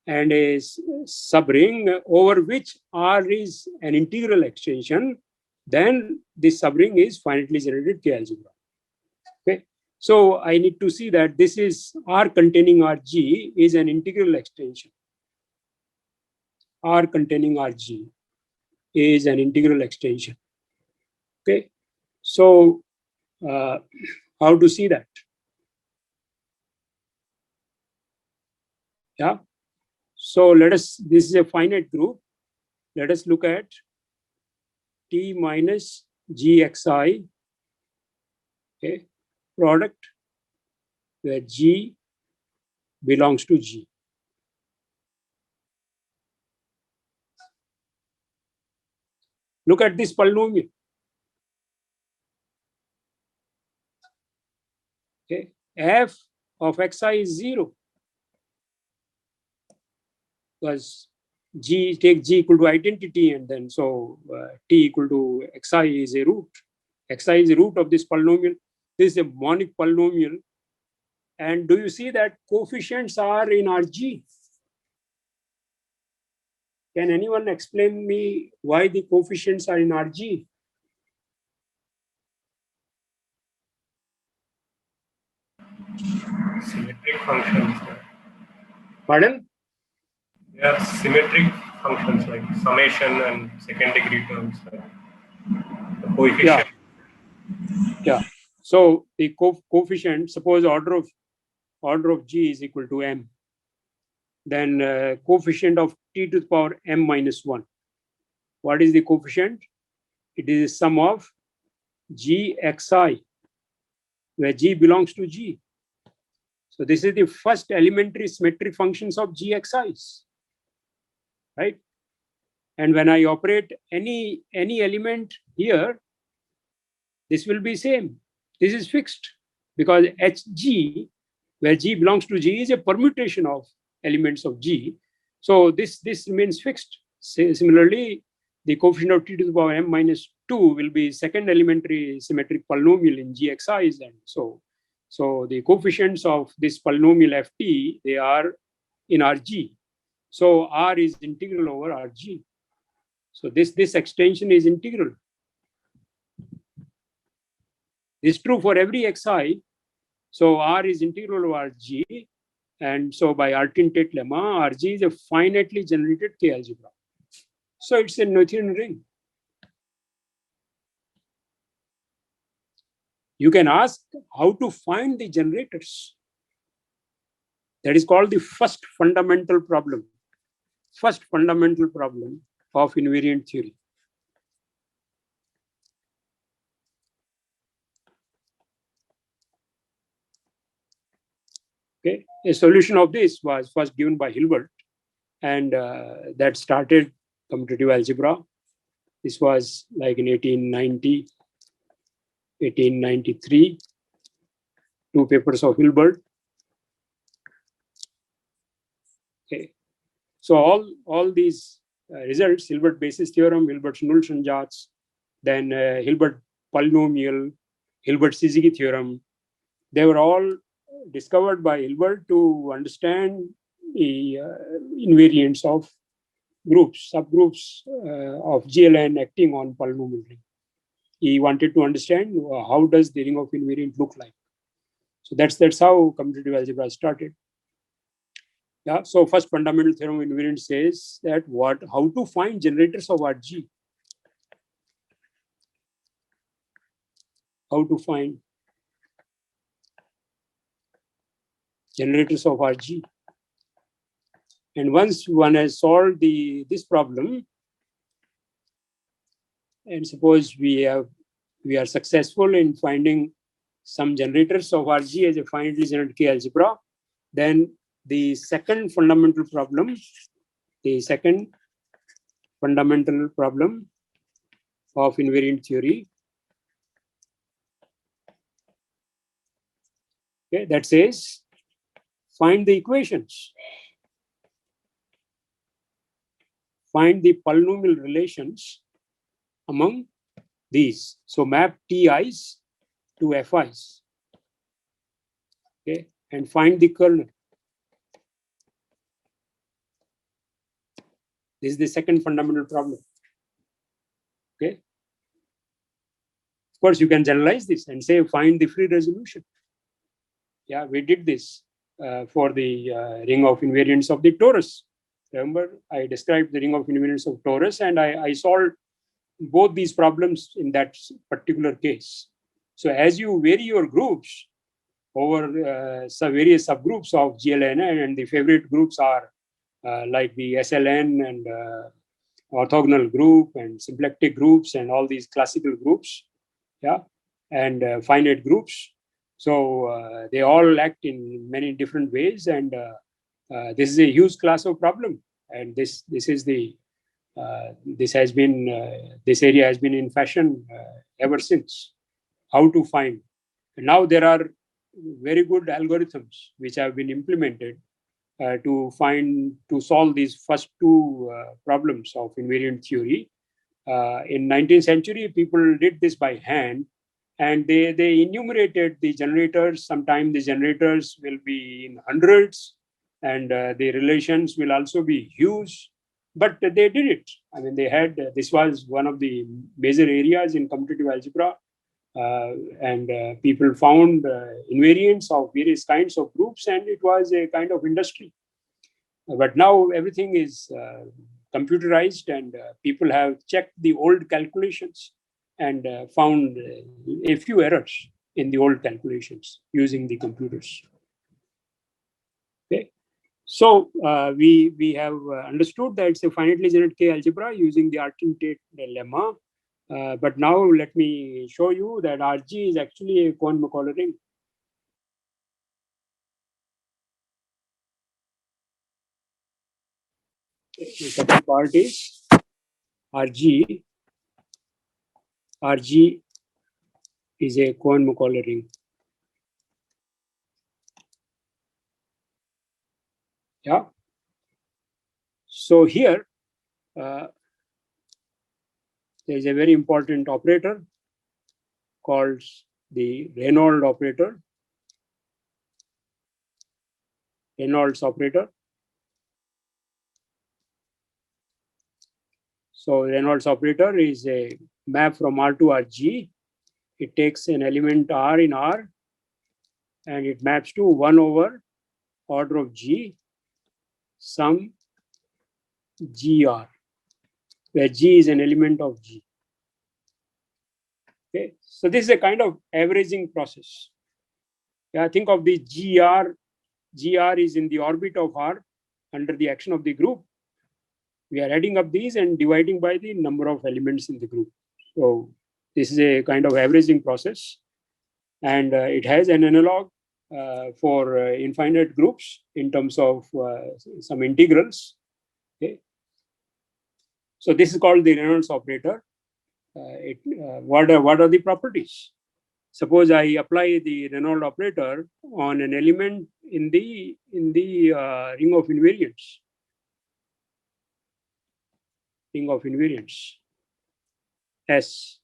and a subring over which R is an integral extension, then this subring is finitely generated K algebra. Okay. So I need to see that this is R containing Rg is an integral extension. R containing Rg is an integral extension. Okay. So how to see that? Yeah. So let us, this is a finite group. Let us look at T minus Gxi, okay, product where G belongs to G. Look at this polynomial. Okay. F of xi is 0 because G, take G equal to identity, and then so T equal to xi is a root. Xi is a root of this polynomial. This is a monic polynomial. And do you see that coefficients are in Rg? Can anyone explain me why the coefficients are in Rg? Symmetric functions. Pardon? They are symmetric functions like summation and second degree terms. The coefficient. Yeah. So the coefficient, suppose order of G is equal to m, then coefficient of T to the power m minus 1. What is the coefficient? It is the sum of Gxi, where G belongs to G. So this is the first elementary symmetric functions of Gxi's, right? And when I operate any element here, this will be same. This is fixed because Hg, where G belongs to G, is a permutation of elements of G. So this remains fixed. Similarly, the coefficient of T to the power m minus 2 will be second elementary symmetric polynomial in Gxi's, and so the coefficients of this polynomial Ft, they are in Rg. So R is integral over Rg. So this extension is integral. This is true for every xi. So R is integral over Rg. And so by Artin-Tate lemma, Rg is a finitely generated K algebra. So it's a Noetherian ring. You can ask how to find the generators. That is called the first fundamental problem. First fundamental problem of invariant theory. Okay, a solution of this was first given by Hilbert, and that started commutative algebra. This was like in 1890, 1893, 2 papers of Hilbert. Okay, so all these results, Hilbert basis theorem, Hilbert's Nullschansatz, then Hilbert polynomial, Hilbert Syzygy theorem, they were all discovered by Hilbert to understand the invariants of groups, subgroups of GLN acting on polynomial ring. He wanted to understand how does the ring of invariant look like. So that's how commutative algebra started. Yeah. So first fundamental theorem of invariant says that how to find generators of Rg. How to find generators of Rg. And once one has solved this problem, and suppose we are successful in finding some generators of RG as a finitely generated K algebra, then the second fundamental problem of invariant theory, okay, that says find the equations, find the polynomial relations among these. So map Ti's to Fi's, okay, and find the kernel. This is the second fundamental problem. Okay. Of course, you can generalize this and say find the free resolution. Yeah, we did this for the ring of invariants of the torus. Remember, I described the ring of invariants of torus, and I solved both these problems in that particular case. So as you vary your groups over some various subgroups of GLN, and the favorite groups are like the SLN and orthogonal group and symplectic groups and all these classical groups, yeah, and finite groups. So they all act in many different ways, and this is a huge class of problem. And this is the this area has been in fashion ever since. How to find? And now there are very good algorithms which have been implemented to solve these first two problems of invariant theory. In 19th century, people did this by hand, and they enumerated the generators. Sometimes the generators will be in hundreds, and the relations will also be huge. But they did it. I mean, they had this was one of the major areas in computative algebra, and people found invariants of various kinds of groups, and it was a kind of industry. But now everything is computerized, and people have checked the old calculations and found a few errors in the old calculations using the computers. Okay, so we have understood that it's a finitely generated K algebra using the Artin-Tate lemma. But now let me show you that RG is actually a Cohen-Macaulay ring. The second part is RG. RG is a Cohen-Macaulay ring. Yeah. So here there is a very important operator called the Reynolds operator. Reynolds operator. So Reynolds operator is a map from R to RG. It takes an element R in R, and it maps to 1 over order of G, sum GR, where G is an element of G. Okay, so this is a kind of averaging process. Yeah, think of the GR. GR is in the orbit of R under the action of the group. We are adding up these and dividing by the number of elements in the group. So this is a kind of averaging process, and it has an analog for infinite groups in terms of some integrals. Okay, so this is called the Reynolds operator. What are the properties? Suppose I apply the Reynolds operator on an element in the ring of invariants. Ring of invariants S.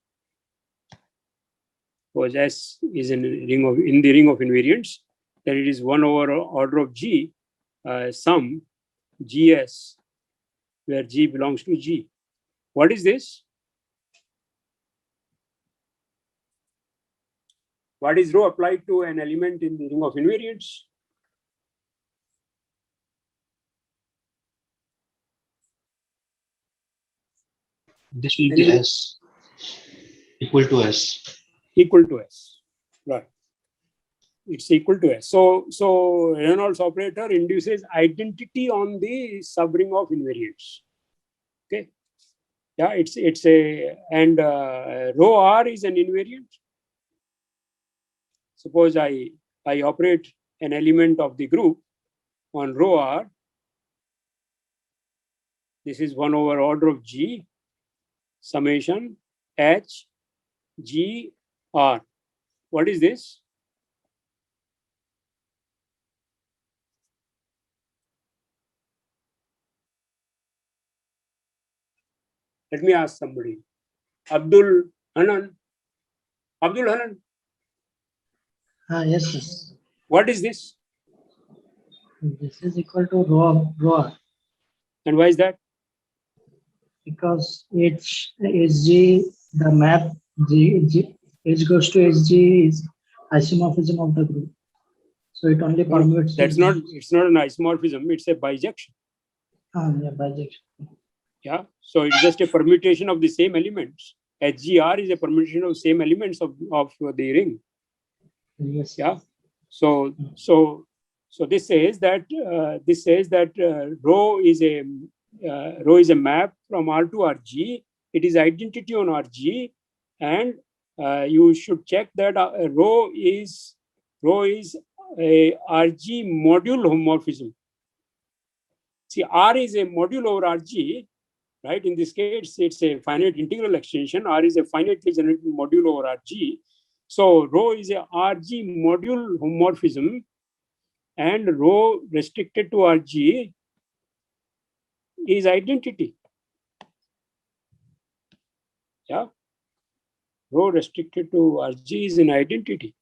Suppose S is in the ring of invariants, then it is 1 over order of G, sum GS, where G belongs to G. What is this? What is rho applied to an element in the ring of invariants? This will be S, equal to S. Equal to S, right. It's equal to S. So Reynolds operator induces identity on the subring of invariants. Okay. Yeah, it's a, and rho R is an invariant. Suppose I operate an element of the group on rho R. This is 1 over order of G summation H G R. What is this? Let me ask somebody. Abdul Hanan. Abdul Hanan. Yes, sir. What is this? This is equal to rho R. And why is that? Because HG, the map H goes to HG is isomorphism of the group. So it only permutes. That's not, it's not an isomorphism, it's a bijection. Yeah, bijection. Yeah. So it's just a permutation of the same elements. HGR is a permutation of same elements of the ring. Yes. Yeah. So this says that rho is a map from R to RG. It is identity on RG, and you should check that rho is a RG module homomorphism. See, R is a module over RG, right? In this case, it's a finite integral extension. R is a finitely generated module over RG. So rho is a RG module homomorphism, and rho restricted to RG is identity. Yeah. Rho restricted to RG is an identity.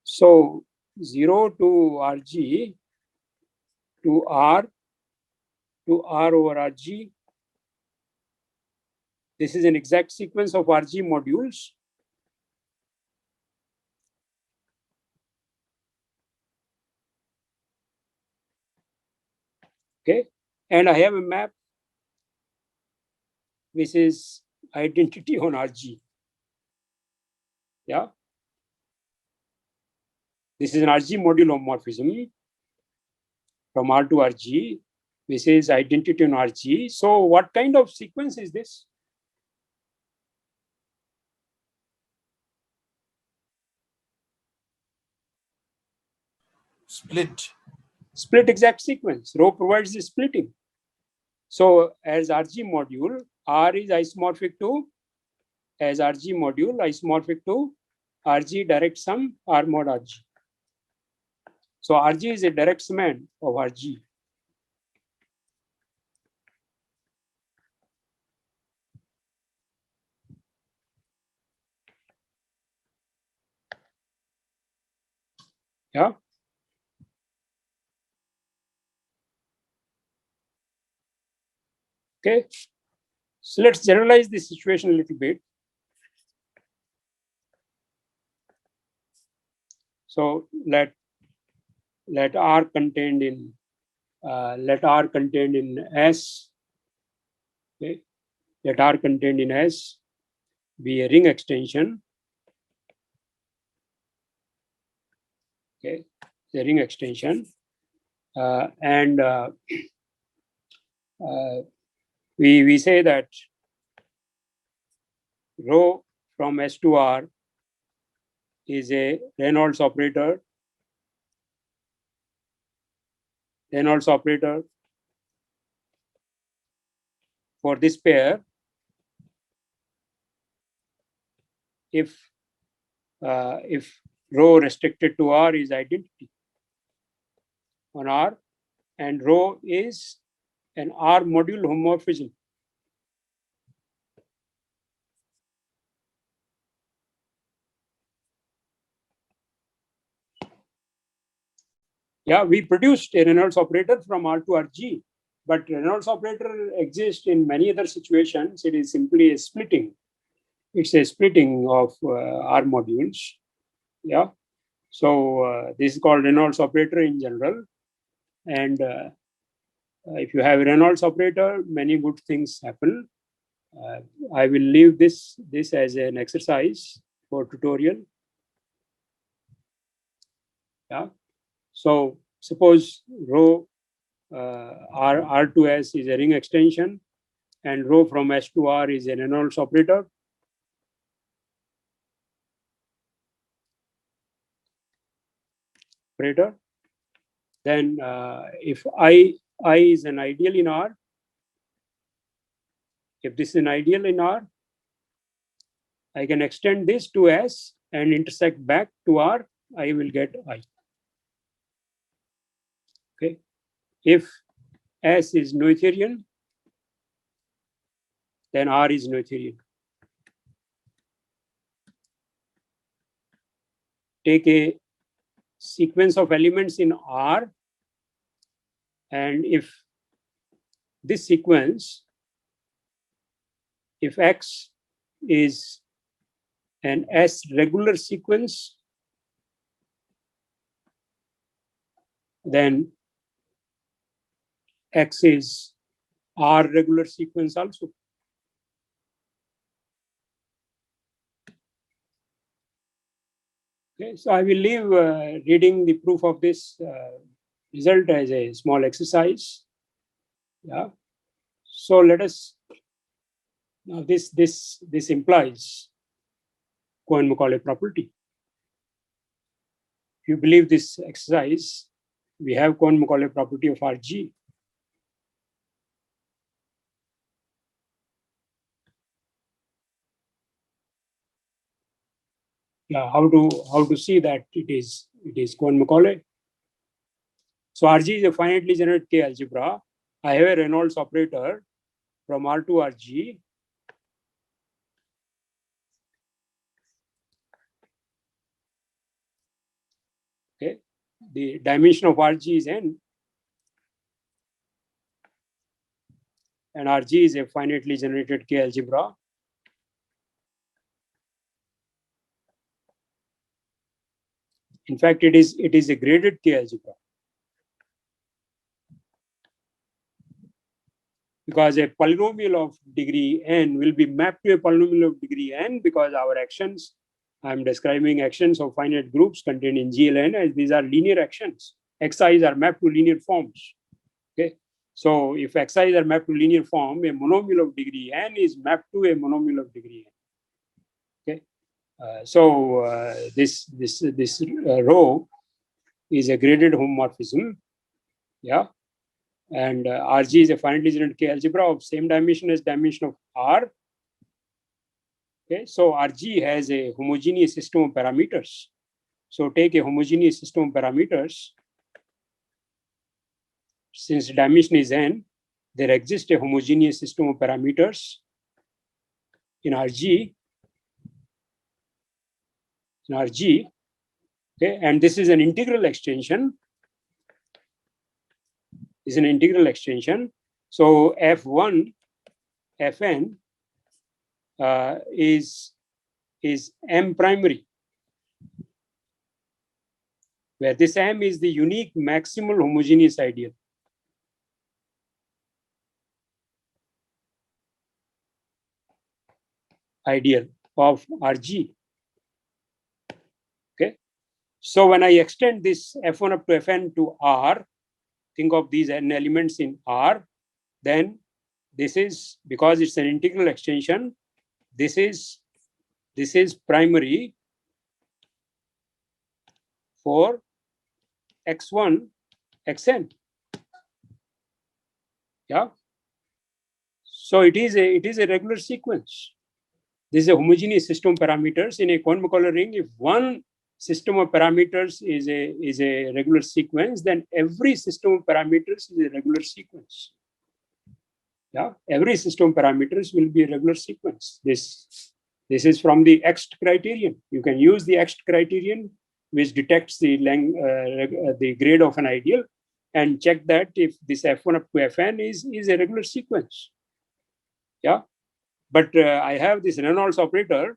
So 0 to RG to R over RG. This is an exact sequence of RG modules. Okay. And I have a map which is identity on RG. Yeah. This is an RG module homomorphism from R to RG. This is identity on RG. So what kind of sequence is this? Split exact sequence. Rho provides the splitting. So as RG module, R is isomorphic to, as RG module, isomorphic to RG direct sum R mod RG. So RG is a direct summand of RG. Yeah. Okay. So let's generalize this situation a little bit. So let R contained in S. Okay. Let R contained in S be a ring extension. Okay, the ring extension, and we say that rho from S to R is a Reynolds operator. Reynolds operator for this pair if rho restricted to R is identity on R, and rho is an R module homomorphism. Yeah, we produced a Reynolds operator from R to RG, but Reynolds operator exists in many other situations. It is simply a splitting. It's a splitting of R modules. Yeah. So this is called Reynolds operator in general. And if you have a Reynolds operator, many good things happen. I will leave this as an exercise for tutorial. Yeah. So suppose rho R to S is a ring extension, and rho from S to R is a Reynolds operator. Then if I is an ideal in R, if this is an ideal in R, I can extend this to S and intersect back to R, I will get I. Okay. If S is Noetherian, then R is Noetherian. Take a sequence of elements in R, and if this sequence, if X is an S regular sequence, then X is R regular sequence also. Okay, so I will leave reading the proof of this result as a small exercise. Yeah. So let us now this implies Cohen-Macaulay property. If you believe this exercise, we have Cohen-Macaulay property of RG. Yeah, how to see that it is Cohen-Macaulay. So RG is a finitely generated K algebra. I have a Reynolds operator from R to RG. Okay, the dimension of RG is n, and RG is a finitely generated K algebra. In fact, it is a graded K algebra, because a polynomial of degree n will be mapped to a polynomial of degree n, because our actions, I'm describing actions of finite groups contained in GLN as these are linear actions. Xi's are mapped to linear forms. Okay, so if Xi's are mapped to linear form, a monomial of degree n is mapped to a monomial of degree n. Okay, this row is a graded homomorphism. Yeah. And RG is a finitely generated K algebra of same dimension as dimension of R. Okay, so RG has a homogeneous system of parameters. So take a homogeneous system of parameters. Since dimension is n, there exists a homogeneous system of parameters in RG. Okay, and this is an integral extension. Is an integral extension. So F1, Fn is M primary, where this M is the unique maximal homogeneous ideal. Of RG. Okay, so when I extend this F1 up to Fn to R, think of these n elements in R, then this is, because it's an integral extension, this is primary for x1 xn. Yeah, so it is a regular sequence. This is a homogeneous system of parameters in a Cohen-Macaulay ring. If one system of parameters is a regular sequence, then every system of parameters is a regular sequence. Yeah, every system of parameters will be a regular sequence. This is from the Ext criterion. You can use the Ext criterion, which detects the length, the grade of an ideal, and check that if this F1 up to Fn is a regular sequence. Yeah, but I have this Reynolds operator,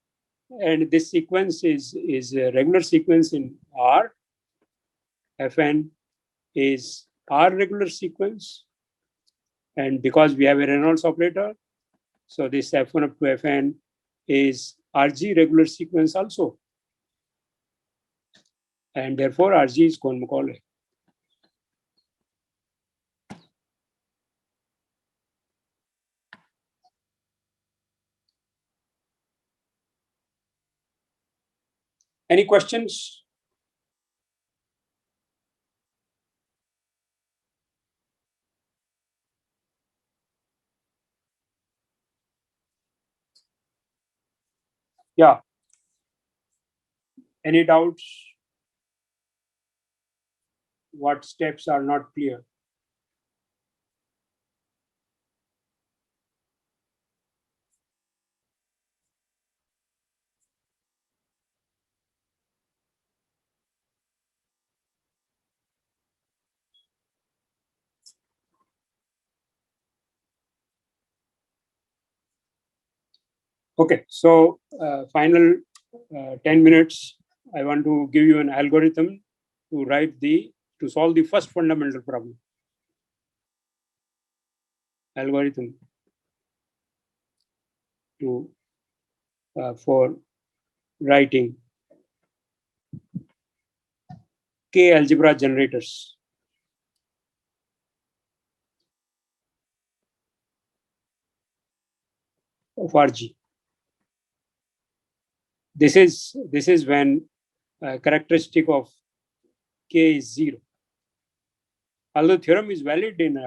and this sequence is a regular sequence in R. Fn is R regular sequence, and because we have a Reynolds operator, so this F1 up to Fn is RG regular sequence also. and therefore RG is Cohen-Macaulay. Any questions? Yeah. Any doubts? What steps are not clear? Okay, so final 10 minutes, I want to give you an algorithm to solve the first fundamental problem. Algorithm for writing K algebra generators. Of RG. This is when characteristic of K is 0. Although theorem is valid in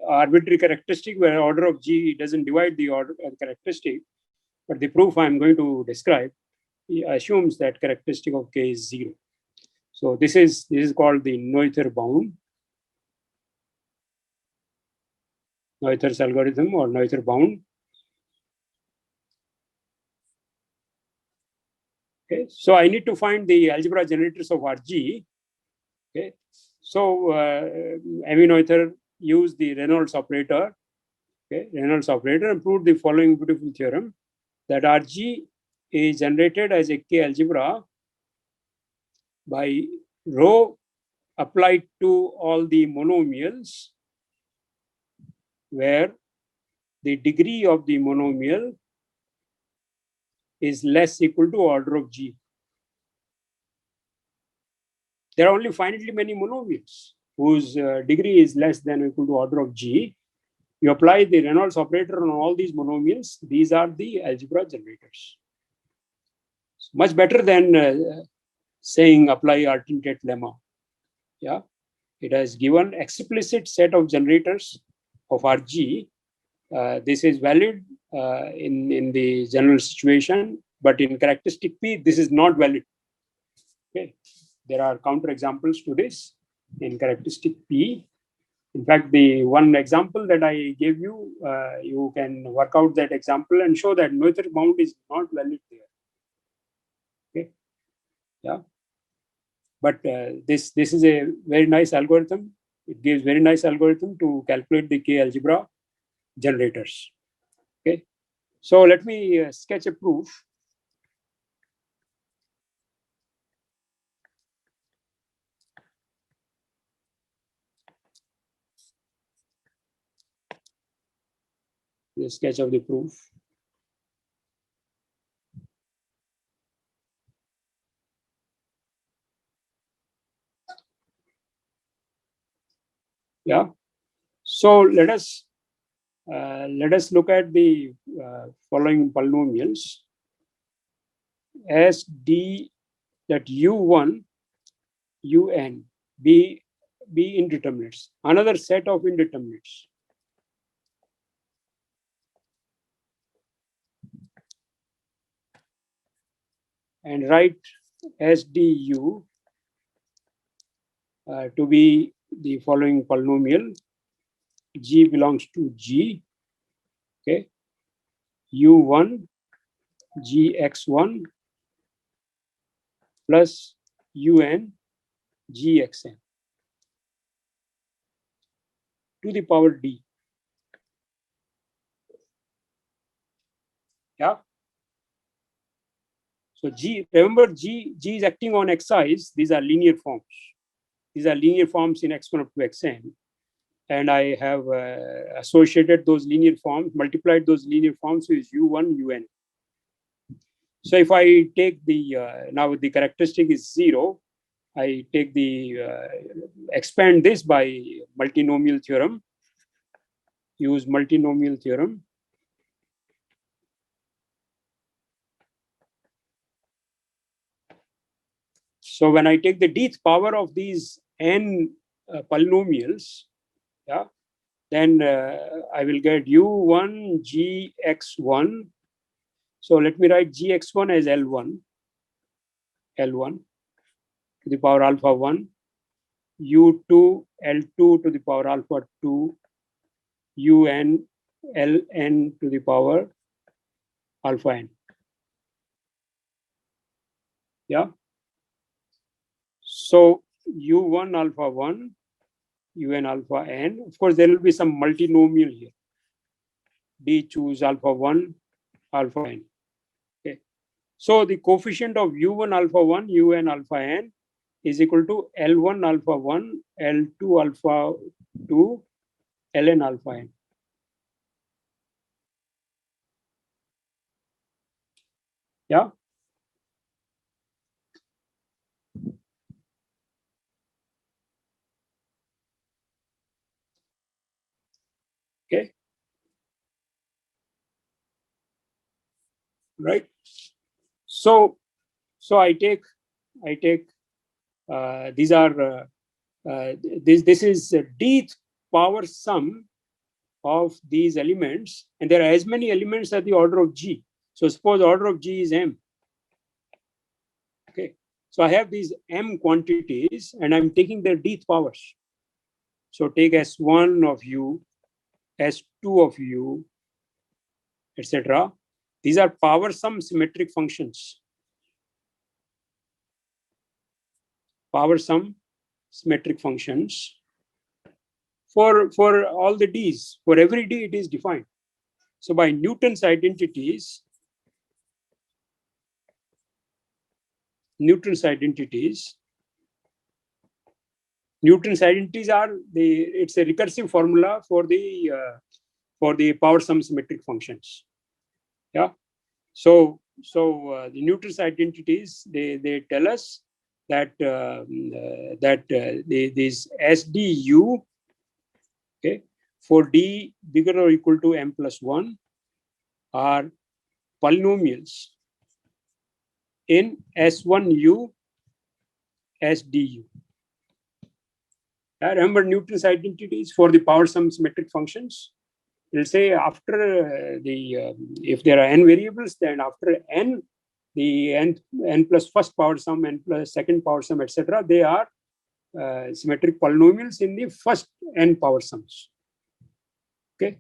arbitrary characteristic where order of G doesn't divide the order characteristic, but the proof I'm going to describe assumes that characteristic of K is 0. So this is called the Noether bound. Noether's algorithm or Noether bound. Okay, so I need to find the algebra generators of RG. Okay, so Avi Noether used the Reynolds operator. Okay, Reynolds operator and proved the following beautiful theorem that RG is generated as a K algebra by rho applied to all the monomials where the degree of the monomial is less equal to order of G. There are only finitely many monomials whose degree is less than or equal to order of G. You apply the Reynolds operator on all these monomials. These are the algebra generators. It's much better than saying apply alternate lemma. Yeah, it has given explicit set of generators of RG. This is valid in the general situation, but in characteristic P, this is not valid. Okay, there are counterexamples to this in characteristic P. In fact, the one example that I gave you, you can work out that example and show that Noether bound is not valid there. Okay, yeah, but this is a very nice algorithm. It gives very nice algorithm to calculate the K algebra generators. Okay, so let me sketch a proof. The sketch of the proof. Yeah. So let us look at the following polynomials. S D that U1, UN be indeterminates. Another set of indeterminates. And write SDU to be the following polynomial. G belongs to G. Okay. U1 GX1 plus UN GXN to the power D. Yeah. So G, remember G is acting on Xi's. These are linear forms. These are linear forms in X1 up to Xn. And I have associated those linear forms, multiplied those linear forms with U1, UN. So if I take the, now the characteristic is 0, I take the expand this by multinomial theorem. Use multinomial theorem. So when I take the dth power of these n polynomials, yeah, then I will get u1 gx1. So let me write gx1 as L1 to the power alpha 1, u2 L2 to the power alpha 2, un ln to the power alpha n. Yeah. So u1 alpha 1, un alpha n. Of course, there will be some multinomial here. D choose alpha 1, alpha n. Okay. So the coefficient of u1 alpha 1, un alpha n is equal to L1 alpha 1, L2 alpha 2, ln alpha n. Yeah. Okay. Right. So I take these are this is dth power sum of these elements, and there are as many elements at the order of g. So suppose order of g is m. Okay. So I have these m quantities, and I'm taking their dth powers. So take S1 of u, S2 of u, etc. These are power sum symmetric functions. Power sum symmetric functions for all the d's. For every d, it is defined. So by Newton's identities, Newton's identities are it's a recursive formula for the power sum symmetric functions. Yeah. So the Newton's identities, they tell us that these SDU, okay, for d bigger or equal to m plus 1 are polynomials in S1U SDU. Remember Newton's identities for the power sum symmetric functions. We'll say after if there are n variables, then after n, the n plus first power sum, n plus second power sum, etc., they are symmetric polynomials in the first n power sums. Okay.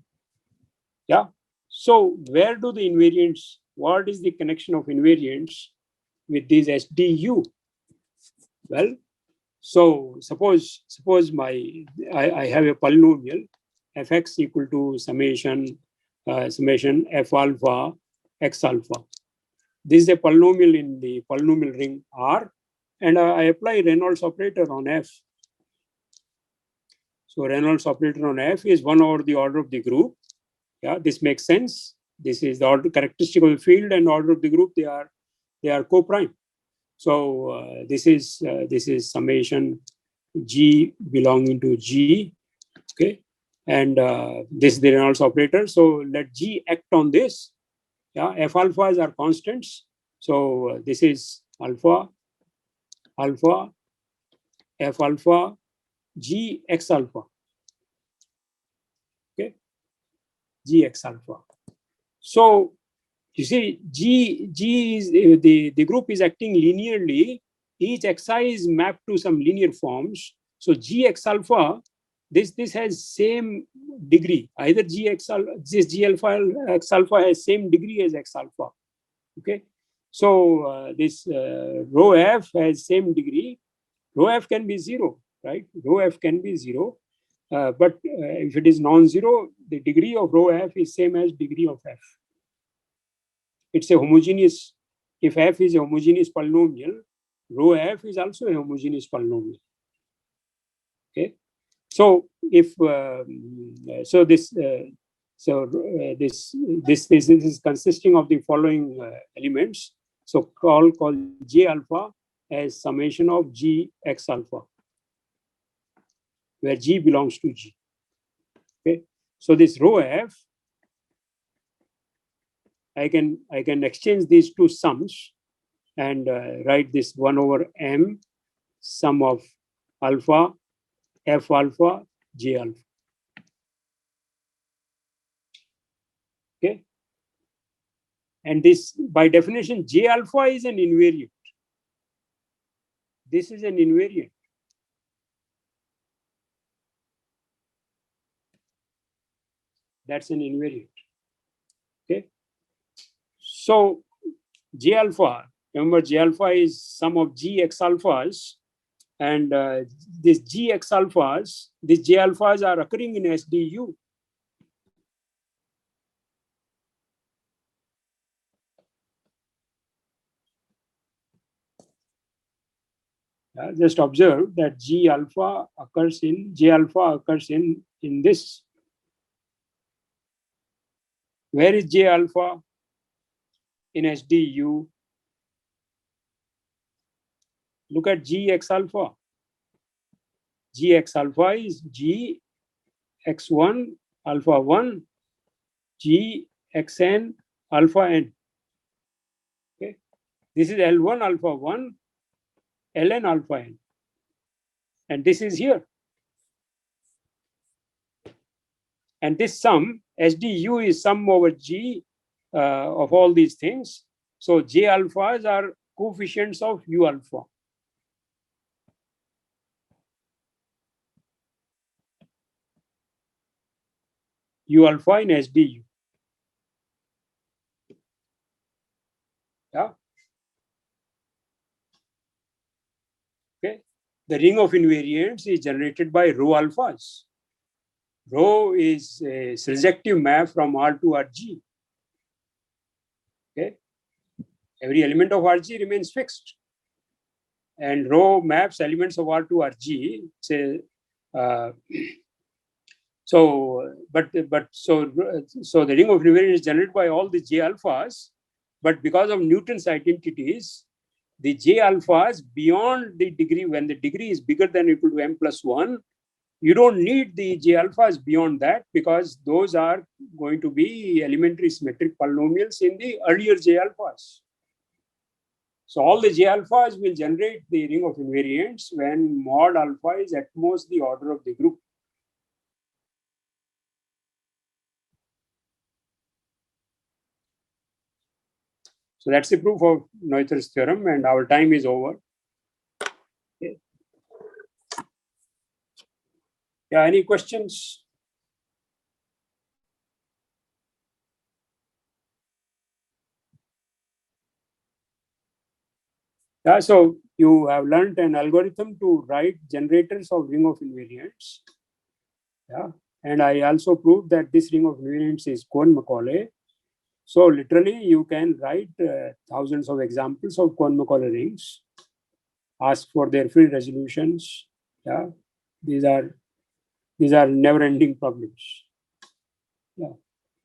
Yeah. So where do the invariants? What is the connection of invariants with these SDU? Well, so suppose I have a polynomial fx equal to summation f alpha x alpha. This is a polynomial in the polynomial ring R, and I apply Reynolds operator on f. So Reynolds operator on f is 1 over the order of the group. Yeah, this makes sense. This is the order characteristic of the field and order of the group. They are co-prime. So this is summation G belonging to G. Okay, and this is the Reynolds operator. So let G act on this. Yeah, f alphas are constants. So this is alpha, f alpha, G x alpha. Okay, G x alpha. So you see, G is the group is acting linearly. Each xi is mapped to some linear forms. So G x alpha, this has same degree. Either this G alpha x alpha has same degree as x alpha. Okay. So this rho f has same degree. Rho f can be 0, right? Rho f can be 0. But if it is non-zero, the degree of rho f is same as degree of f. It's a homogeneous. If f is a homogeneous polynomial, rho f is also a homogeneous polynomial. Okay. So if this is consisting of the following elements. So call J alpha as summation of G X alpha, where G belongs to G. Okay, so this rho F, I can exchange these two sums and write this 1 over M sum of alpha, F alpha, J alpha. Okay, and this by definition J alpha is an invariant. This is an invariant. That's an invariant. Okay, so J alpha, remember J alpha is sum of G X alphas, and these G X alphas, these J alphas are occurring in SDU. Just observe that J alpha occurs in this. Where is J alpha in SDU? Look at GX alpha. GX alpha is GX1 alpha 1, GXN alpha n. Okay, this is L1 alpha 1, Ln alpha n, and this is here. And this sum, SDU, is sum over G of all these things. So J alphas are coefficients of U alpha. U alpha in SDU. Yeah. Okay. The ring of invariants is generated by rho alphas. Rho is a surjective map from R to Rg. Okay. Every element of Rg remains fixed, and rho maps elements of R to Rg. Say, so the ring of invariance is generated by all the J alphas, but because of Newton's identities, the J alphas beyond the degree, when the degree is bigger than or equal to M plus 1, you don't need the J alphas beyond that, because those are going to be elementary symmetric polynomials in the earlier J alphas. So all the J alphas will generate the ring of invariants when mod alpha is at most the order of the group. So that's the proof of Noether's theorem, and our time is over. Okay. Yeah, any questions? Yeah, so you have learned an algorithm to write generators of ring of invariants. Yeah, and I also proved that this ring of invariants is Cohen-Macaulay. So literally, you can write thousands of examples of Cohen-Macaulay rings, ask for their free resolutions. Yeah, these are never-ending problems. Yeah.